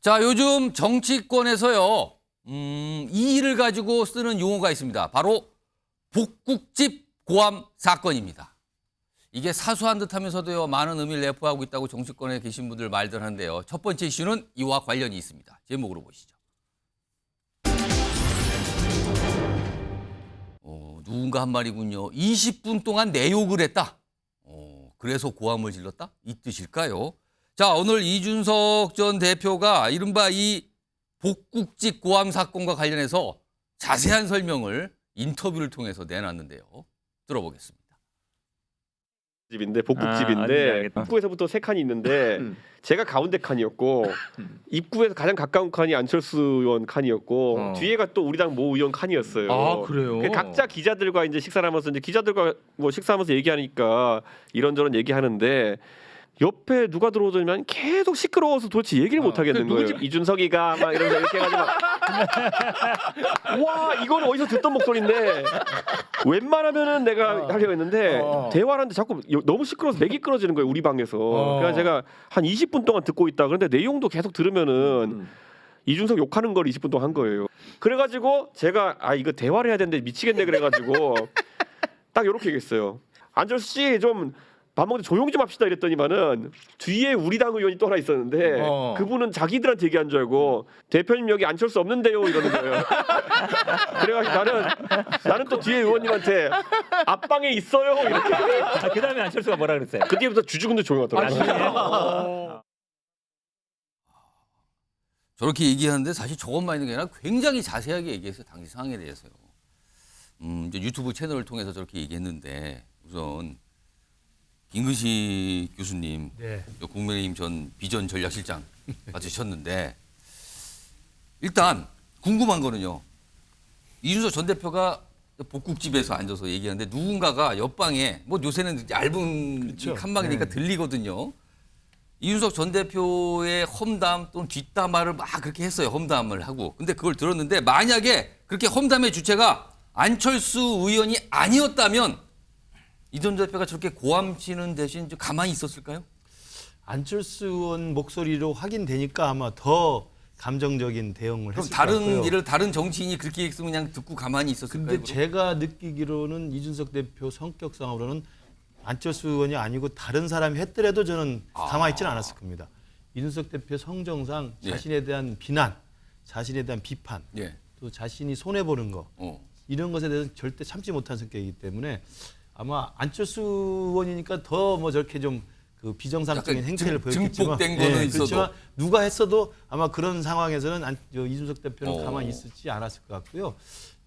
자, 요즘 정치권에서요, 이 일을 가지고 쓰는 용어가 있습니다. 바로 복국집 고함 사건입니다. 이게 사소한 듯하면서도요, 많은 의미를 내포하고 있다고 정치권에 계신 분들 말들 하는데요. 첫 번째 이슈는 이와 관련이 있습니다. 제목으로 보시죠. 누군가 한 말이군요. 20분 동안 내 욕을 했다. 그래서 고함을 질렀다? 이 뜻일까요? 자, 오늘 이준석 전 대표가 이른바 이 복국집 고함 사건과 관련해서 자세한 설명을 인터뷰를 통해서 내놨는데요. 들어보겠습니다. 집인데 복국집인데 입구에서부터 세 칸이 있는데 제가 가운데 칸이었고 입구에서 가장 가까운 칸이 안철수 의원 칸이었고 뒤에가 또 우리 당 모 의원 칸이었어요. 아, 그래요? 각자 기자들과 이제 식사를 하면서 이제 기자들과 뭐 식사하면서 얘기하니까 이런저런 얘기하는데 옆에 누가 들어오더니만 계속 시끄러워서 도대체 얘기를 못 하겠는 거예요. 이준석이가 막 이러면서 이렇게 해가지고 와 이건 어디서 듣던 목소리인데 웬만하면은 내가 하려고 했는데 대화를 하는데 자꾸 너무 시끄러워서 맥이 끊어지는 거예요. 우리 방에서. 그래서 제가 한 20분 동안 듣고 있다. 그런데 내용도 계속 들으면은 이준석 욕하는 걸 20분 동안 한 거예요. 그래가지고 제가 이거 대화를 해야 되는데 미치겠네 그래가지고 딱 이렇게 얘기했어요. 안철수 씨 좀 밥 먹는데 조용 좀 합시다 이랬더니만은 뒤에 우리 당 의원이 또 하나 있었는데 그분은 자기들한테 얘기한 줄 알고 대표님 여기 안철수 없는데요 이러는 거예요. 그래가지고 나는 또 뒤에 의원님한테 앞방에 있어요 이렇게. 그 다음에 안철수가 뭐라 그랬어요? 그 뒤부터 주주군들 조용하더라고요. 저렇게 얘기하는데 사실 저것만 있는 게 아니라 굉장히 자세하게 얘기했어요. 당시 상황에 대해서요. 이제 유튜브 채널을 통해서 저렇게 얘기했는데 우선 김근식 교수님, 국민의힘 전 비전 전략실장 맡으셨는데 일단 궁금한 거는요. 이준석 전 대표가 복국집에서 앉아서 얘기하는데 누군가가 옆방에 뭐 요새는 얇은 칸막이니까 들리거든요. 이준석 전 대표의 험담 또는 뒷담화를 막 그렇게 했어요. 험담을 하고. 근데 그걸 들었는데 만약에 그렇게 험담의 주체가 안철수 의원이 아니었다면 이 전 대표가 저렇게 고함 치는 대신 좀 가만히 있었을까요? 안철수 의원 목소리로 확인되니까 아마 더 감정적인 대응을 그럼 했을 것 같고요. 다른 정치인이 그렇게 얘기했으면 그냥 듣고 가만히 있었을까요? 근데 제가 느끼기로는 이준석 대표 성격상으로는 안철수 의원이 아니고 다른 사람이 했더라도 저는 가만히 있지는 않았을 겁니다. 이준석 대표 성정상 자신에 대한 비난, 자신에 대한 비판, 또 자신이 손해보는 거 이런 것에 대해서 절대 참지 못한 성격이기 때문에 아마 안철수 의원이니까 더 뭐 저렇게 좀 그 비정상적인 행태를 보였겠지만 증폭된 거는 있어도 그렇지만 누가 했어도 아마 그런 상황에서는 이준석 대표는 가만히 있지 않았을 것 같고요.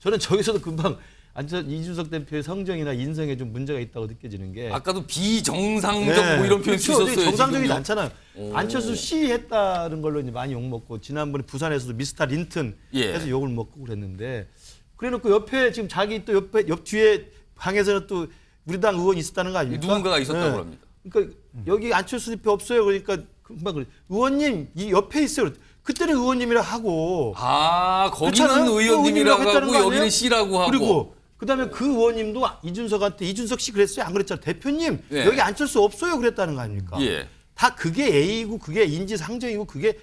저는 저기서도 금방 이준석 대표의 성정이나 인성에 좀 문제가 있다고 느껴지는 게 아까도 비정상적 뭐 이런 표현 쓰셨어요. 정상적이지 않잖아요. 안철수 씨 했다는 걸로 이제 많이 욕먹고 지난번에 부산에서도 미스터 린튼 해서 욕을 먹고 그랬는데 그래놓고 옆에 지금 자기 또 옆 뒤에 방에서는 또 우리 당 의원이 있었다는 거 아닙니까? 누군가가 있었다고 합니다. 그러니까 여기 안철수 대표 없어요. 그러니까 금방 그래. 의원님 이 옆에 있어요. 그때는 의원님이라 하고. 거기는 그렇잖아요? 의원님이라고 했다는 하고 거 아니에요? 여기는 씨라고 하고. 그리고 그다음에 그 의원님도 이준석한테 이준석 씨 그랬어요? 안 그랬잖아요. 대표님 여기 안철수 없어요. 그랬다는 거 아닙니까? 다 그게 A이고 그게 인지상정이고 그게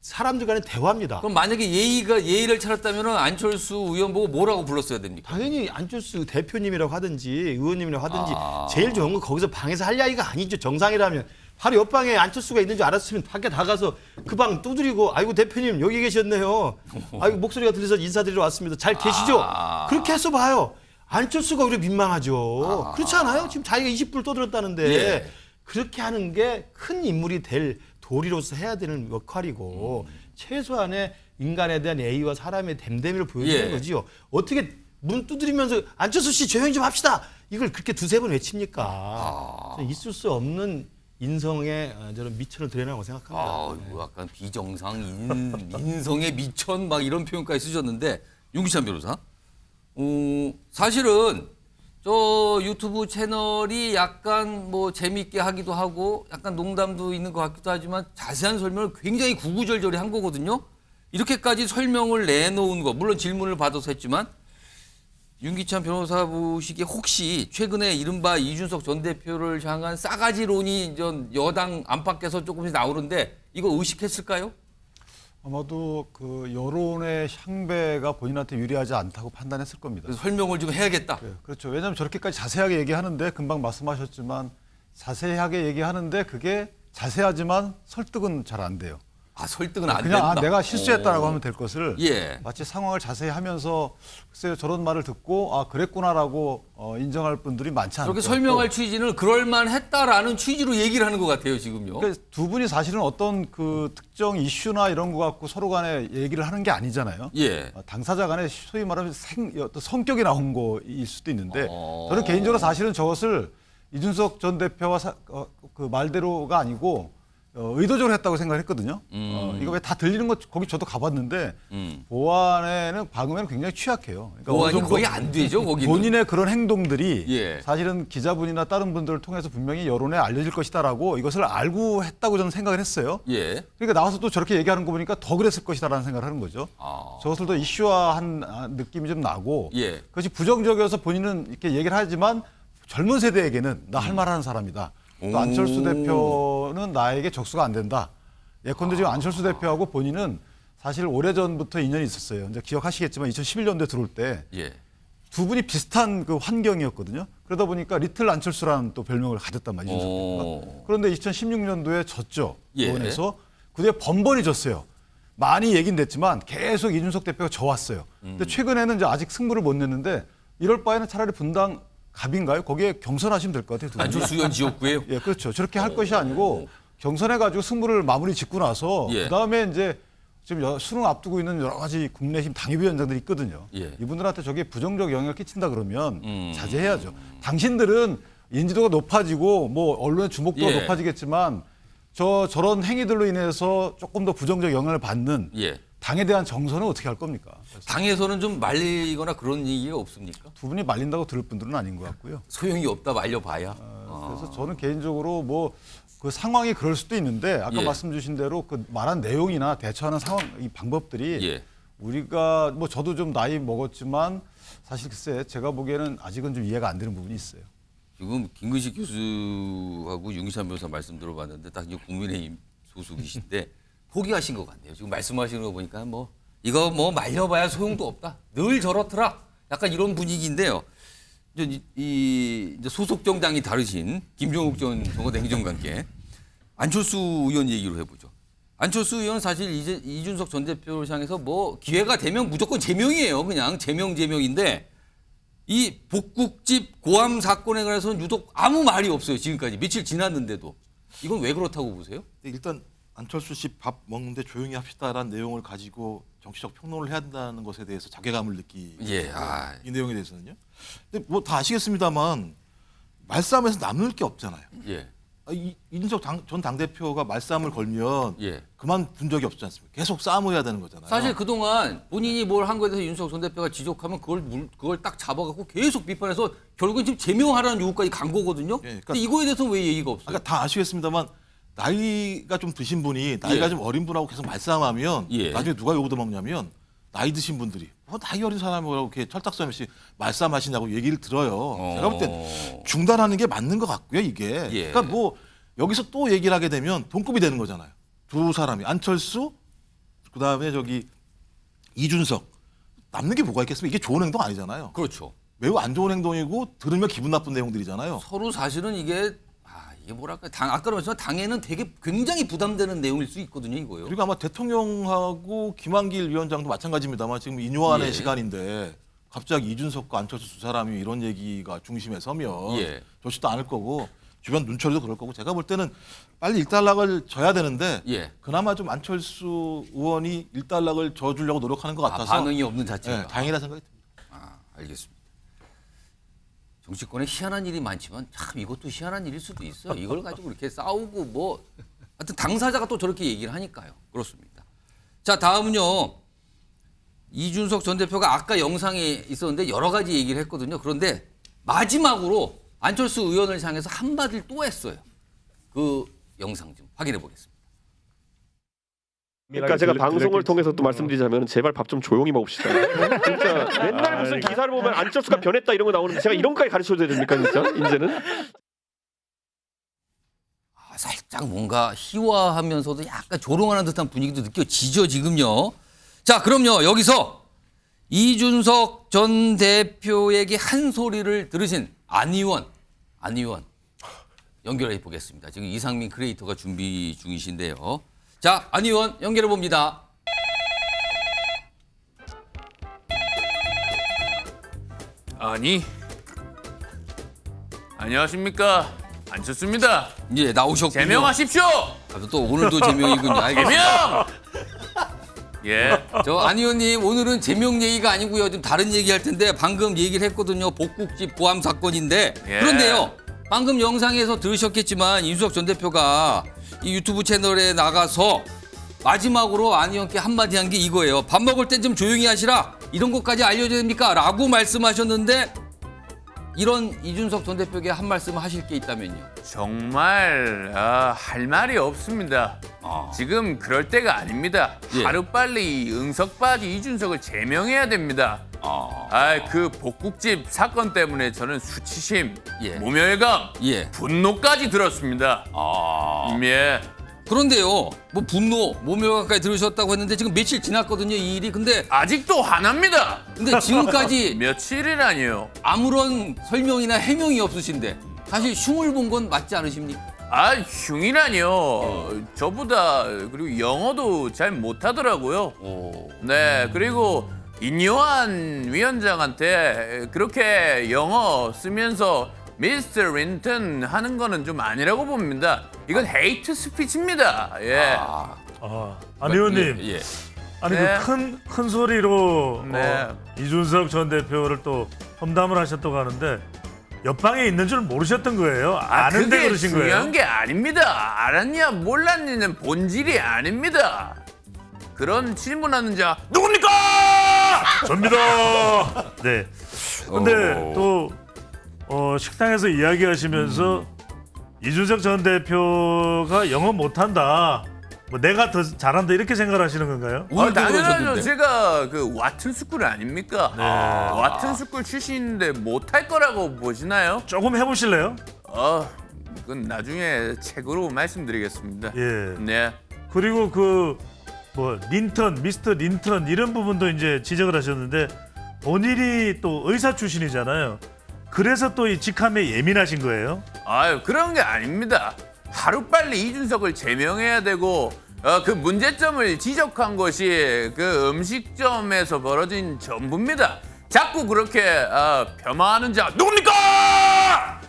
사람들 간의 대화입니다. 그럼 만약에 예의를 차렸다면 안철수 의원 보고 뭐라고 불렀어야 됩니까? 당연히 안철수 대표님이라고 하든지 의원님이라고 하든지 제일 좋은 건 거기서 방에서 할 이야기가 아니죠. 정상이라면 바로 옆방에 안철수가 있는 줄 알았으면 밖에 나가서 그 방 두드리고 아이고 대표님 여기 계셨네요. 아이고 목소리가 들려서 인사드리러 왔습니다. 잘 계시죠? 그렇게 해서 봐요. 안철수가 오히려 민망하죠. 그렇지 않아요? 지금 자기가 20불 떠들었다는데 그렇게 하는 게 큰 인물이 될 도리로서 해야 되는 역할이고 최소한의 인간에 대한 예의와 사람의 됨됨이를 보여주는 거지요. 어떻게 문 두드리면서 안철수 씨 조용히 좀 합시다. 이걸 그렇게 두세 번 외칩니까? 있을 수 없는 인성의 저런 미천을 드러내라고 생각합니다. 이거 약간 비정상 인성의 미천 막 이런 표현까지 쓰셨는데 윤기찬 변호사. 사실은 저 유튜브 채널이 약간 뭐 재미있게 하기도 하고 약간 농담도 있는 것 같기도 하지만 자세한 설명을 굉장히 구구절절히 한 거거든요. 이렇게까지 설명을 내놓은 거 물론 질문을 받아서 했지만 윤기찬 변호사 보시기에 혹시 최근에 이른바 이준석 전 대표를 향한 싸가지론이 여당 안팎에서 조금씩 나오는데 이거 의식했을까요? 아마도 그 여론의 향배가 본인한테 유리하지 않다고 판단했을 겁니다. 그래서 설명을 좀 해야겠다. 네, 그렇죠. 왜냐하면 저렇게까지 자세하게 얘기하는데 금방 말씀하셨지만 자세하게 얘기하는데 그게 자세하지만 설득은 잘 안 돼요. 아, 설득은 안 그냥 된다. 내가 실수했다라고 오. 하면 될 것을 예. 마치 상황을 자세히 하면서 글쎄요 저런 말을 듣고 아 그랬구나라고 인정할 분들이 많지 않고 그렇게 설명할 취지는 그럴만했다라는 취지로 얘기를 하는 것 같아요 지금요. 그러니까 두 분이 사실은 어떤 그 특정 이슈나 이런 거 갖고 서로 간에 얘기를 하는 게 아니잖아요. 예. 당사자 간에 소위 말하면 어떤 성격이 나온 거일 수도 있는데 어. 저는 개인적으로 사실은 저것을 이준석 전 대표와 그 말대로가 아니고 의도적으로 했다고 생각했거든요. 이거 왜 다 들리는 거 거기 저도 가봤는데 보안에는 방음에는 굉장히 취약해요. 그러니까 어느 보안이 정도 거의 안 되죠 거기는. 본인의 그런 행동들이 예. 사실은 기자분이나 다른 분들을 통해서 분명히 여론에 알려질 것이다라고 이것을 알고 했다고 저는 생각을 했어요. 예. 그러니까 나와서 또 저렇게 얘기하는 거 보니까 더 그랬을 것이다라는 생각을 하는 거죠. 아. 저것을 더 이슈화한 느낌이 좀 나고 예. 그것이 부정적이어서 본인은 이렇게 얘기를 하지만 젊은 세대에게는 나 할 말하는 사람이다. 또 안철수 대표는 나에게 적수가 안 된다. 예컨대 지금 안철수 대표하고 본인은 사실 오래전부터 인연이 있었어요. 이제 기억하시겠지만 2011년도에 들어올 때 예. 두 분이 비슷한 그 환경이었거든요. 그러다 보니까 리틀 안철수라는 또 별명을 가졌단 말이죠. 이준석 대표가. 그런데 2016년도에 졌죠. 예. 의원에서. 그때 번번이 졌어요. 많이 얘긴 됐지만 계속 이준석 대표가 져왔어요. 근데 최근에는 이제 아직 승부를 못 냈는데 이럴 바에는 차라리 분당 갑인가요? 거기에 경선하시면 될 것 같아요. 두 분이. 안철수 의원 지역구예요. 예, 그렇죠. 저렇게 할 것이 아니고 경선해가지고 승부를 마무리 짓고 나서 예. 그다음에 이제 지금 수능 앞두고 있는 여러 가지 국내힘 당협위원장들이 있거든요. 예. 이분들한테 저게 부정적 영향을 끼친다 그러면 자제해야죠. 당신들은 인지도가 높아지고 뭐 언론의 주목도가 예. 높아지겠지만 저런 행위들로 인해서 조금 더 부정적 영향을 받는 예. 당에 대한 정서는 어떻게 할 겁니까? 당에서는 좀 말리거나 그런 얘기가 없습니까? 두 분이 말린다고 들을 분들은 아닌 것 같고요. 소용이 없다 말려봐야. 그래서 저는 개인적으로 뭐 그 상황이 그럴 수도 있는데 아까 예. 말씀 주신 대로 그 말한 내용이나 대처하는 상황 이 방법들이 예. 우리가 뭐 저도 좀 나이 먹었지만 사실 글쎄 제가 보기에는 아직은 좀 이해가 안 되는 부분이 있어요. 지금 김근식 교수하고 윤기찬 변호사 말씀 들어봤는데 딱 이제 국민의힘 소속이신데 포기하신 것 같네요. 지금 말씀하시는 거 보니까 뭐 이거 뭐 말려봐야 소용도 없다. 늘 저렇더라. 약간 이런 분위기인데요. 이제 소속 정당이 다르신 김종욱 전 청와대 행정관께 안철수 의원 얘기로 해보죠. 안철수 의원은 사실 이제 이준석 전 대표를 향해서 뭐 기회가 되면 무조건 제명이에요. 그냥 제명인데 이 복국집 고함 사건에 관해서는 유독 아무 말이 없어요. 지금까지 며칠 지났는데도. 이건 왜 그렇다고 보세요? 일단 안철수 씨 밥 먹는데 조용히 합시다라는 내용을 가지고 정치적 평론을 해야 한다는 것에 대해서 자괴감을 느끼. 예, 아. 이 내용에 대해서는요. 근데 뭐 다 아시겠습니다만 말싸움에서 남을 게 없잖아요. 예. 이준석 전 당대표가 말싸움을 걸면 예. 그만 둔 적이 없지 않습니까? 계속 싸움을 해야 되는 거잖아요. 사실 그동안 본인이 뭘 한 거에 대해서 윤석열 전 대표가 지적하면 그걸 딱 잡아갖고 계속 비판해서 결국은 지금 제명하라는 요구까지 간 거거든요. 예, 그러니까- 근데 이거에 대해서는 왜 얘기가 없어요? 그러니까 다 아시겠습니다만 나이가 좀 드신 분이 나이가 예. 좀 어린 분하고 계속 말싸움하면 예. 나중에 누가 욕을 먹냐면 나이 드신 분들이 나이 어린 사람이라고 이렇게 철딱서니 없이 말싸움하시냐고 얘기를 들어요. 제가 볼 때 중단하는 게 맞는 것 같고요. 이게 예. 그러니까 뭐 여기서 또 얘기를 하게 되면 동급이 되는 거잖아요. 두 사람이 안철수 그다음에 저기 이준석 남는 게 뭐가 있겠습니까? 이게 좋은 행동 아니잖아요. 그렇죠. 매우 안 좋은 행동이고 들으면 기분 나쁜 내용들이잖아요. 서로 사실은 이게 뭐랄까 아까 말했지만 당에는 되게 굉장히 부담되는 내용일 수 있거든요. 이거요. 그리고 아마 대통령하고 김한길 위원장도 마찬가지입니다만 지금 인요한의 예. 시간인데 갑자기 이준석과 안철수 두 사람이 이런 얘기가 중심에 서면 예. 좋지도 않을 거고 주변 눈초리도 그럴 거고 제가 볼 때는 빨리 일단락을 져야 되는데 예. 그나마 좀 안철수 의원이 일단락을 져주려고 노력하는 것 같아서 반응이 없는 자체가. 네, 다행이라 생각이 듭니다. 알겠습니다. 정치권에 희한한 일이 많지만 참 이것도 희한한 일일 수도 있어요. 이걸 가지고 이렇게 싸우고 뭐 하여튼 당사자가 또 저렇게 얘기를 하니까요. 그렇습니다. 자, 다음은요. 이준석 전 대표가 아까 영상에 있었는데 여러 가지 얘기를 했거든요. 그런데 마지막으로 안철수 의원을 향해서 한마디를 또 했어요. 그 영상 좀 확인해 보겠습니다. 그러니까 제가 방송을 통해서 또 말씀드리자면 제발 밥 좀 조용히 먹읍시다. 진짜 맨날 무슨 기사를 보면 안철수가 변했다 이런 거 나오는데 제가 이런 거까지 가르쳐줘야 됩니까 진짜 이제는? 살짝 뭔가 희화하면서도 약간 조롱하는 듯한 분위기도 느껴지죠, 지금요. 자, 그럼요. 여기서 이준석 전 대표에게 한 소리를 들으신 안 의원 연결해 보겠습니다. 지금 이상민 크리에이터가 준비 중이신데요. 자, 안 의원 연결해 봅니다. 아니, 안녕하십니까? 안철수입니다. 예, 나오셨군요. 제명하십시오. 또 오늘도 제명이군요. 알겠습니다. 제명. 예. 저 안 의원님 오늘은 제명 얘기가 아니고요. 좀 다른 얘기할 텐데 방금 얘기를 했거든요. 복국집 고함 사건인데 예. 그런데요. 방금 영상에서 들으셨겠지만 이준석 전 대표가 이 유튜브 채널에 나가서 마지막으로 안 의원께 한마디 한 게 이거예요. 밥 먹을 땐 좀 조용히 하시라. 이런 것까지 알려줘야 됩니까? 라고 말씀하셨는데 이런 이준석 전 대표에게 한 말씀 하실 게 있다면요. 정말 할 말이 없습니다. 지금 그럴 때가 아닙니다. 예. 하루빨리 응석바지 이준석을 제명해야 됩니다. 그 복국집 사건 때문에 저는 수치심, 예. 모멸감, 예. 분노까지 들었습니다. 예. 그런데요. 뭐 분노, 모멸감까지 들으셨다고 했는데 지금 며칠 지났거든요. 이 일이. 근데 아직도 화납니다. 지금까지 며칠이라니요. 아무런 설명이나 해명이 없으신데 사실 흉을 본 건 맞지 않으십니까? 흉이라니요. 저보다 그리고 영어도 잘 못하더라고요. 네, 그리고 인요한 위원장한테 그렇게 영어 쓰면서 미스터 린턴 하는 거는 좀 아니라고 봅니다. 이건 헤이트 스피치입니다. 예. 안 의원님, 예. 아니 네. 그 큰 소리로 네. 이준석 전 대표를 또 험담을 하셨다고 하는데 옆방에 있는 줄 모르셨던 거예요? 아는데 그게 그러신 중요한 거예요? 게 아닙니다. 알았냐 몰랐냐는 본질이 아닙니다. 그런 질문하는 자 누굽니까? 접니다. 네. 근데 또 식당에서 이야기하시면서 이준석 전 대표가 영어 못한다. 뭐 내가 더 잘한다 이렇게 생각하시는 건가요? 오늘도 당연하죠. 그러셨는데. 제가 그 와튼 스쿨 아닙니까? 와튼 스쿨 출신인데 못할 거라고 보시나요? 조금 해보실래요? 그건 나중에 책으로 말씀드리겠습니다. 예. 네. 그리고 그 뭐 린턴, 미스터 린턴 이런 부분도 이제 지적을 하셨는데 본인이 또 의사 출신이잖아요. 그래서 또 이 직함에 예민하신 거예요? 그런 게 아닙니다. 하루빨리 이준석을 제명해야 되고 그 문제점을 지적한 것이 그 음식점에서 벌어진 전부입니다. 자꾸 그렇게 폄하하는 자 누굽니까?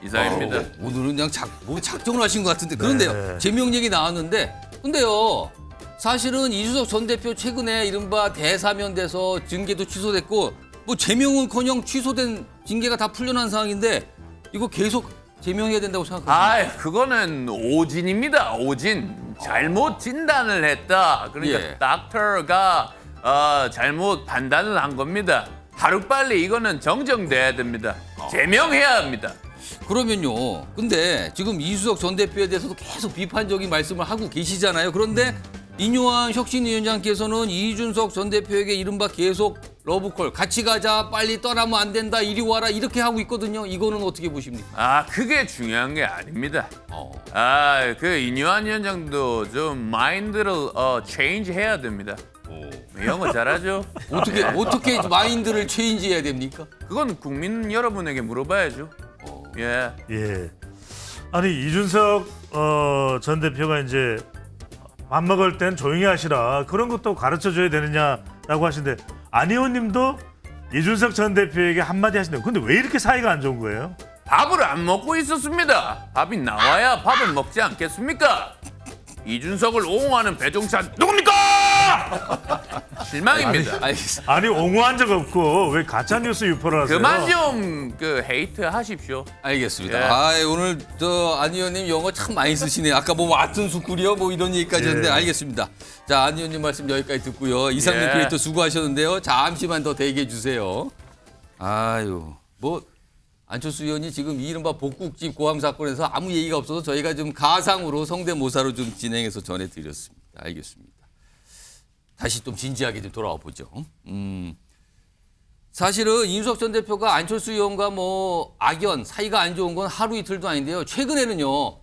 이상입니다. 오늘은 그냥 작정을 하신 것 같은데 그런데요. 네. 제명 얘기 나왔는데 근데요. 사실은 이준석 전 대표 최근에 이른바 대사면돼서 징계도 취소됐고 뭐 제명은커녕 취소된 징계가 다 풀려난 상황인데 이거 계속 제명해야 된다고 생각하십니까? 그거는 오진입니다. 오진. 잘못 진단을 했다. 그러니까 예. 닥터가 잘못 판단을 한 겁니다. 하루빨리 이거는 정정돼야 됩니다. 제명해야 합니다. 그러면요. 근데 지금 이준석 전 대표에 대해서도 계속 비판적인 말씀을 하고 계시잖아요. 그런데 인요한 혁신위원장께서는 이준석 전 대표에게 이른바 계속 러브콜 같이 가자 빨리 떠나면 안 된다 이리 와라 이렇게 하고 있거든요. 이거는 어떻게 보십니까? 그게 중요한 게 아닙니다. 그 이뇨한 위원장도 좀 마인드를 체인지 해야 됩니다. 영어 잘하죠? 어떻게 마인드를 체인지해야 됩니까? 그건 국민 여러분에게 물어봐야죠. 예. 예. 아니 이준석 전 대표가 이제 밥 먹을 땐 조용히 하시라 그런 것도 가르쳐 줘야 되느냐라고 하시는데 안 의원님도 이준석 전 대표에게 한마디 하시네요. 근데 왜 이렇게 사이가 안 좋은 거예요? 밥을 안 먹고 있었습니다. 밥이 나와야 밥을 먹지 않겠습니까? 이준석을 옹호하는 배종찬 누굽니까? 실망입니다. 알겠습니다. 아니 옹호한 적 없고 왜 가짜 뉴스 유포를 하세요? 그만 좀 그 헤이트 하십시오. 알겠습니다. 예. 오늘 안 의원님 영어 참 많이 쓰시네요. 아까 뭐 왓슨 스쿨이요 뭐 이런 얘기까지 했는데 알겠습니다. 자, 안 의원님 말씀 여기까지 듣고요. 이상민 예. 크리에이터 수고하셨는데요. 잠시만 더 대기해 주세요. 뭐 안철수 의원이 지금 이른바 복국집 고함 사건에서 아무 얘기가 없어서 저희가 좀 가상으로 성대모사로 좀 진행해서 전해드렸습니다. 알겠습니다. 다시 좀 진지하게 좀 돌아와 보죠. 사실은 이준석 전 대표가 안철수 의원과 뭐 악연 사이가 안 좋은 건 하루 이틀도 아닌데요. 최근에는요.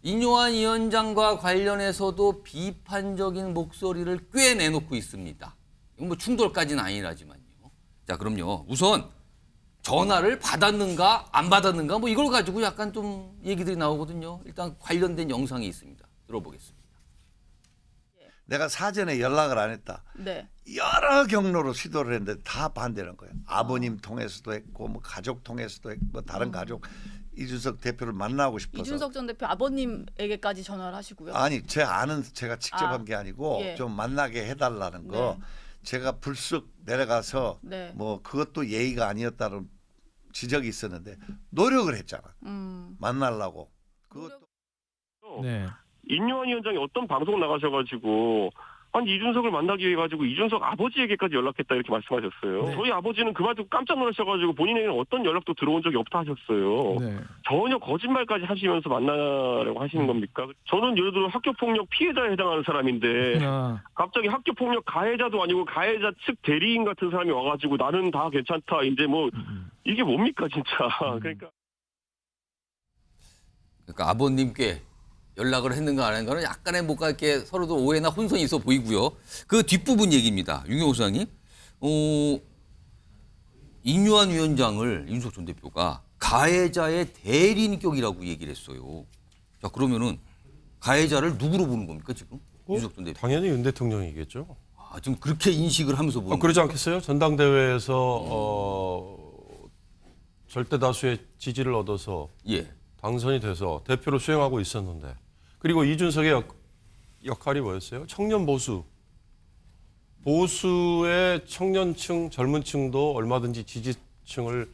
인요한 위원장과 관련해서도 비판적인 목소리를 꽤 내놓고 있습니다. 이건 뭐 충돌까지는 아니라지만요. 자, 그럼요. 우선 전화를 받았는가 안 받았는가 뭐 이걸 가지고 약간 좀 얘기들이 나오거든요. 일단 관련된 영상이 있습니다. 들어보겠습니다. 내가 사전에 연락을 안 했다. 네. 여러 경로로 시도를 했는데 다 반대는 거예요. 아버님 통해서도 했고 뭐 가족 통해서도 했고 뭐 다른 가족 이준석 대표를 만나고 싶어서. 이준석 전 대표 아버님에게까지 전화를 하시고요. 아니 제 아는 제가 직접 한 게 아니고 예. 좀 만나게 해달라는 거. 네. 제가 불쑥 내려가서 네. 뭐 그것도 예의가 아니었다는 지적이 있었는데 노력을 했잖아. 만나려고. 그것도. 네. 인요한 위원장이 어떤 방송 나가셔가지고 아니 이준석을 만나기 위해 가지고 이준석 아버지에게까지 연락했다 이렇게 말씀하셨어요. 네. 저희 아버지는 그 말 듣고 깜짝 놀라셔가지고 본인에게는 어떤 연락도 들어온 적이 없다 하셨어요. 네. 전혀 거짓말까지 하시면서 만나려고 하시는 겁니까? 저는 예를 들어 학교폭력 피해자에 해당하는 사람인데 갑자기 학교폭력 가해자도 아니고 가해자 측 대리인 같은 사람이 와가지고 나는 다 괜찮다 이제 뭐 이게 뭡니까 진짜. 그러니까 아버님께 연락을 했는가 안 했는가는 약간의 뭔가 이렇게 서로도 오해나 혼선이 있어 보이고요. 그 뒷부분 얘기입니다. 윤경호 소장님. 인요한 위원장을 윤석 전 대표가 가해자의 대리인격이라고 얘기를 했어요. 자, 그러면은 가해자를 누구로 보는 겁니까 지금? 윤석 전 대표. 당연히 윤 대통령이겠죠. 아, 지금 그렇게 인식을 하면서 보는 그러지 않겠어요? 전당대회에서 절대 다수의 지지를 얻어서 예. 당선이 돼서 대표로 수행하고 있었는데, 그리고 이준석의 역할이 뭐였어요? 청년 보수. 보수의 청년층, 젊은층도 얼마든지 지지층을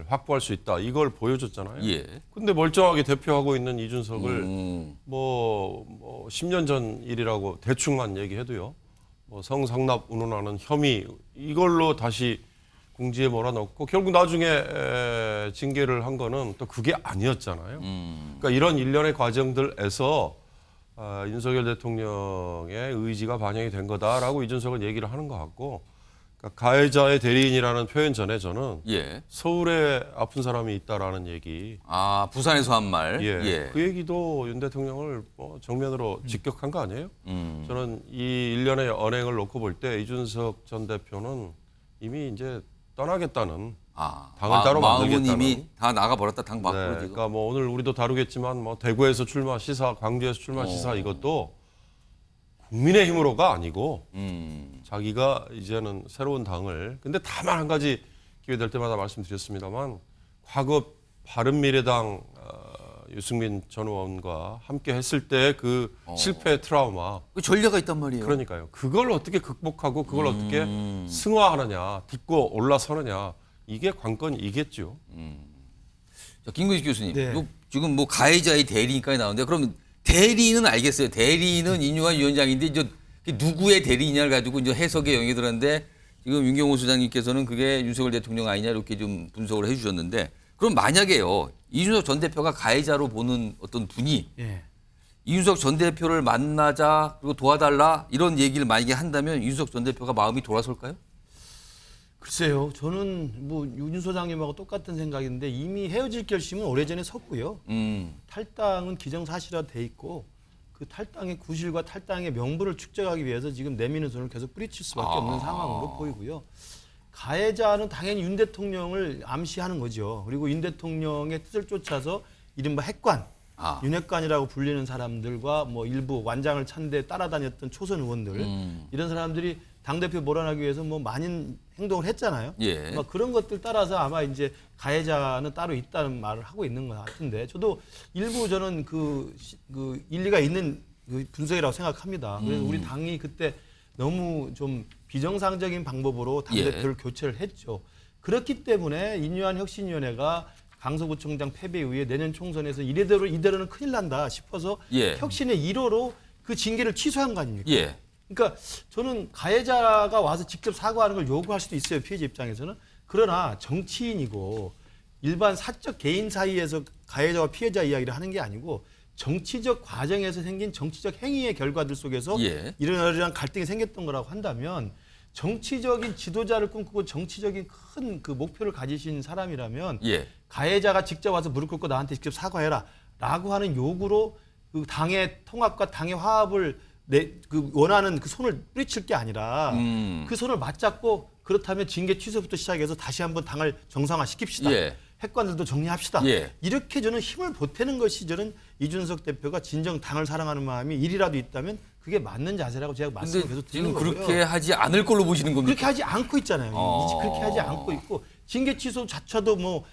확보할 수 있다. 이걸 보여줬잖아요. 예. 근데 멀쩡하게 대표하고 있는 이준석을 뭐 10년 전 일이라고 대충만 얘기해도요. 뭐 성상납 운운하는 혐의 이걸로 다시 궁지에 몰아넣고 결국 나중에 징계를 한 거는 또 그게 아니었잖아요. 그러니까 이런 일련의 과정들에서 윤석열 대통령의 의지가 반영이 된 거다라고 이준석은 얘기를 하는 것 같고, 그러니까 가해자의 대리인이라는 표현 전에 저는 예. 서울에 아픈 사람이 있다라는 얘기, 아, 부산에서 한 말. 예. 그 얘기도 윤 대통령을 정면으로 직격한 거 아니에요? 저는 이 일련의 언행을 놓고 볼 때 이준석 전 대표는 이미 이제 떠나겠다는, 당을 따로 마음은 만들겠다는. 이미 다 나가버렸다 당 밖으로 네, 지금. 그러니까 뭐 오늘 우리도 다루겠지만 뭐 대구에서 출마 시사, 광주에서 출마 시사 이것도 국민의힘으로가 아니고 자기가 이제는 새로운 당을, 근데 다만 한 가지 기회 될 때마다 말씀드렸습니다만 과거 바른미래당 유승민 전 의원과 함께 했을 때 그 실패 트라우마, 그 전례가 있단 말이에요. 그러니까요. 그걸 어떻게 극복하고 그걸 어떻게 승화하느냐, 딛고 올라서느냐, 이게 관건이겠죠. 자, 김근식 교수님, 네. 요 지금 뭐 가해자의 대리인까지 나오는데 그럼 대리인은 알겠어요. 대리인은 인요한 위원장인데 이제 누구의 대리인을 가지고 이제 해석에 영향이 들었는데 지금 윤경호 소장님께서는 그게 윤석열 대통령 아니냐 이렇게 좀 분석을 해주셨는데, 그럼 만약에요 이준석 전 대표가 가해자로 보는 어떤 분이 예. 이준석 전 대표를 만나자 그리고 도와달라 이런 얘기를 만약에 한다면 이준석 전 대표가 마음이 돌아설까요? 글쎄요. 저는 뭐 윤 소장님하고 똑같은 생각인데 이미 헤어질 결심은 오래전에 섰고요. 탈당은 기정사실화돼 있고 그 탈당의 구실과 탈당의 명분을 축적하기 위해서 지금 내미는 손을 계속 뿌리칠 수밖에 없는 상황으로 보이고요. 가해자는 당연히 윤 대통령을 암시하는 거죠. 그리고 윤 대통령의 뜻을 쫓아서 이른바 핵관, 윤핵관이라고 불리는 사람들과 뭐 일부 완장을 찬 데 따라다녔던 초선 의원들, 이런 사람들이 당대표 몰아나기 위해서 뭐 많은 행동을 했잖아요. 예. 그런 것들 따라서 아마 이제 가해자는 따로 있다는 말을 하고 있는 것 같은데, 저도 일부 저는 그 일리가 있는 그 분석이라고 생각합니다. 그래서 우리 당이 그때 너무 좀 비정상적인 방법으로 당대표를 교체를 했죠. 그렇기 때문에 인요한 혁신위원회가 강서구청장 패배 이후에 내년 총선에서 이대로는 큰일 난다 싶어서 혁신의 1호로 그 징계를 취소한 거 아닙니까? 예. 그러니까 저는 가해자가 와서 직접 사과하는 걸 요구할 수도 있어요, 피해자 입장에서는. 그러나 정치인이고 일반 사적 개인 사이에서 가해자와 피해자 이야기를 하는 게 아니고 정치적 과정에서 생긴 정치적 행위의 결과들 속에서 이러이러한 갈등이 생겼던 거라고 한다면, 정치적인 지도자를 꿈꾸고 정치적인 큰 그 목표를 가지신 사람이라면 가해자가 직접 와서 무릎 꿇고 나한테 직접 사과해라 라고 하는 요구로 그 당의 통합과 당의 화합을 그 원하는 그 손을 뿌리칠 게 아니라 그 손을 맞잡고 그렇다면 징계 취소부터 시작해서 다시 한번 당을 정상화시킵시다. 예. 핵관들도 정리합시다. 예. 이렇게 저는 힘을 보태는 것이 저는 이준석 대표가 진정 당을 사랑하는 마음이 일이라도 있다면 그게 맞는 자세라고 제가 말씀을 근데 계속 드리는 지금 거고요. 그렇게 하지 않을 걸로 보시는 겁니까? 그렇게 하지 않고 있잖아요. 그렇게 하지 않고 있고 징계 취소 자체도 뭐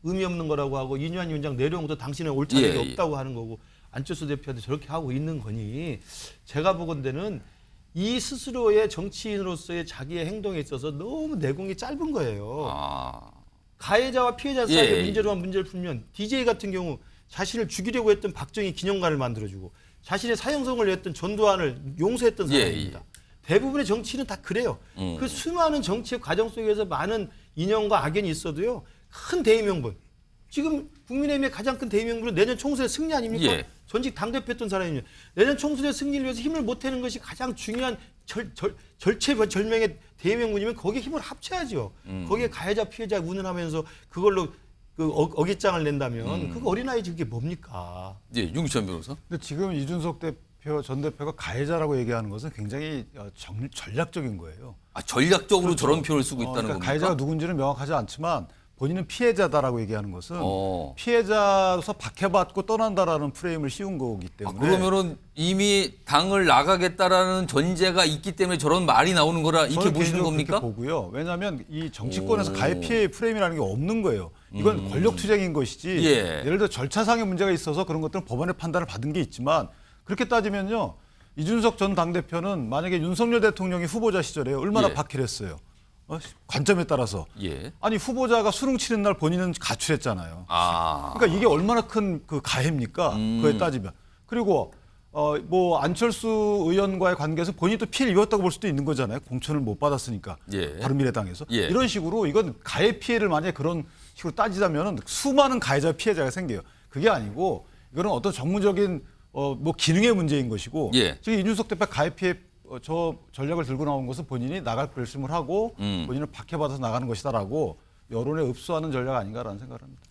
의미 없는 거라고 하고 이뉴한 위원장 내려오면서 당신은 옳 자격이 예, 예. 없다고 하는 거고 안철수 대표한테 저렇게 하고 있는 거니 제가 보건대는 이 스스로의 정치인으로서의 자기의 행동에 있어서 너무 내공이 짧은 거예요. 가해자와 피해자 사이의 예, 문제로만 문제를 풀면 DJ 같은 경우 자신을 죽이려고 했던 박정희 기념관을 만들어주고 자신의 사형선을 냈던 전두환을 용서했던 사람입니다. 대부분의 정치인은 다 그래요. 그 수많은 정치의 과정 속에서 많은 인연과 악연이 있어도요. 큰 대의명분. 지금 국민의힘의 가장 큰 대의명분은 내년 총선의 승리 아닙니까? 예. 전직 당대표였던 사람이요. 내년 총선의 승리를 위해서 힘을 보태는 것이 가장 중요한 절체절명의 대의명분이면 거기에 힘을 합쳐야죠. 거기에 가해자 피해자 운운하면서 그걸로 그 어깃장을 낸다면 그거 어린아이 그게 뭡니까? 예, 윤기찬 변호사. 근데 지금 이준석 대표 전 대표가 가해자라고 얘기하는 것은 굉장히 전략적인 거예요. 전략적으로 저런 표현을 쓰고 있다는 그러니까 겁니까? 가해자가 누군지는 명확하지 않지만 본인은 피해자다라고 얘기하는 것은 피해자로서 박해받고 떠난다라는 프레임을 씌운 거기 때문에 그러면은 이미 당을 나가겠다라는 전제가 있기 때문에 저런 말이 나오는 거라 이렇게 저는 보시는 개인적으로 겁니까? 그렇게 보고요. 왜냐하면 이 정치권에서 가해 피해 프레임이라는 게 없는 거예요. 이건 권력 투쟁인 것이지. 예. 예를 들어 절차상의 문제가 있어서 그런 것들은 법원의 판단을 받은 게 있지만 그렇게 따지면요. 이준석 전 당대표는 만약에 윤석열 대통령이 후보자 시절에 얼마나 예. 박해를 했어요. 관점에 따라서. 예. 아니 후보자가 수능 치는 날 본인은 가출했잖아요. 그러니까 이게 얼마나 큰 그 가해입니까? 그에 따지면. 그리고 뭐 안철수 의원과의 관계에서 본인이 또 피해를 입었다고 볼 수도 있는 거잖아요. 공천을 못 받았으니까. 예. 바른미래당에서. 예. 이런 식으로 이건 가해 피해를 만약에 그런 식으로 따지자면 수많은 가해자 피해자가 생겨요. 그게 아니고 이거는 어떤 정무적인 뭐 기능의 문제인 것이고 예. 지금 이준석 대표 가해 피해 저 전략을 들고 나온 것은 본인이 나갈 결심을 하고 본인을 박해받아서 나가는 것이다라고 여론에 흡수하는 전략 아닌가라는 생각을 합니다.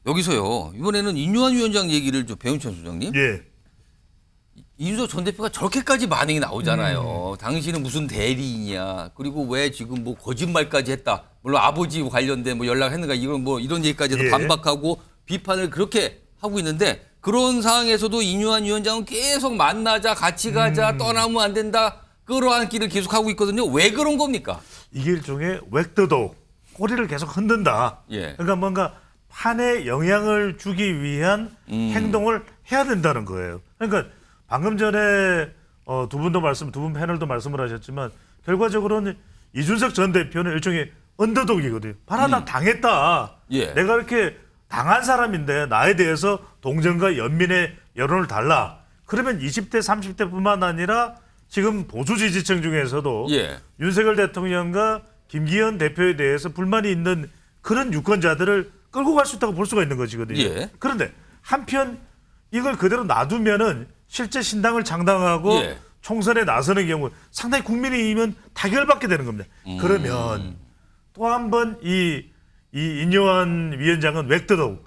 여기서요. 이번에는 인유한 위원장 얘기를 좀 배훈찬 소장님. 예. 이준석 전 대표가 저렇게까지 반응이 나오잖아요. 당신은 무슨 대리인이야. 그리고 왜 지금 뭐 거짓말까지 했다. 물론 아버지 관련된 뭐 연락했는가 이런 뭐 이런 얘기까지도 예. 반박하고 비판을 그렇게 하고 있는데 그런 상황에서도 인유한 위원장은 계속 만나자, 같이 가자, 떠나면 안 된다. 끌어안기를 계속하고 있거든요. 왜 그런 겁니까? 이게 일종의 웩도도 꼬리를 계속 흔든다. 예. 그러니까 뭔가 판에 영향을 주기 위한 행동을 해야 된다는 거예요. 그러니까 방금 전에 두 분 패널도 말씀을 하셨지만 결과적으로는 이준석 전 대표는 일종의 언더독이거든요. 봐라 나 당했다. 예. 내가 이렇게 당한 사람인데 나에 대해서 동정과 연민의 여론을 달라. 그러면 20대 30대뿐만 아니라 지금 보수 지지층 중에서도 예. 윤석열 대통령과 김기현 대표에 대해서 불만이 있는 그런 유권자들을 끌고 갈 수 있다고 볼 수가 있는 것이거든요. 예. 그런데 한편 이걸 그대로 놔두면은 실제 신당을 창당하고 예. 총선에 나서는 경우 상당히 국민의힘은 타결받게 되는 겁니다. 그러면 또 한 번 이 인요한 위원장은 웩도독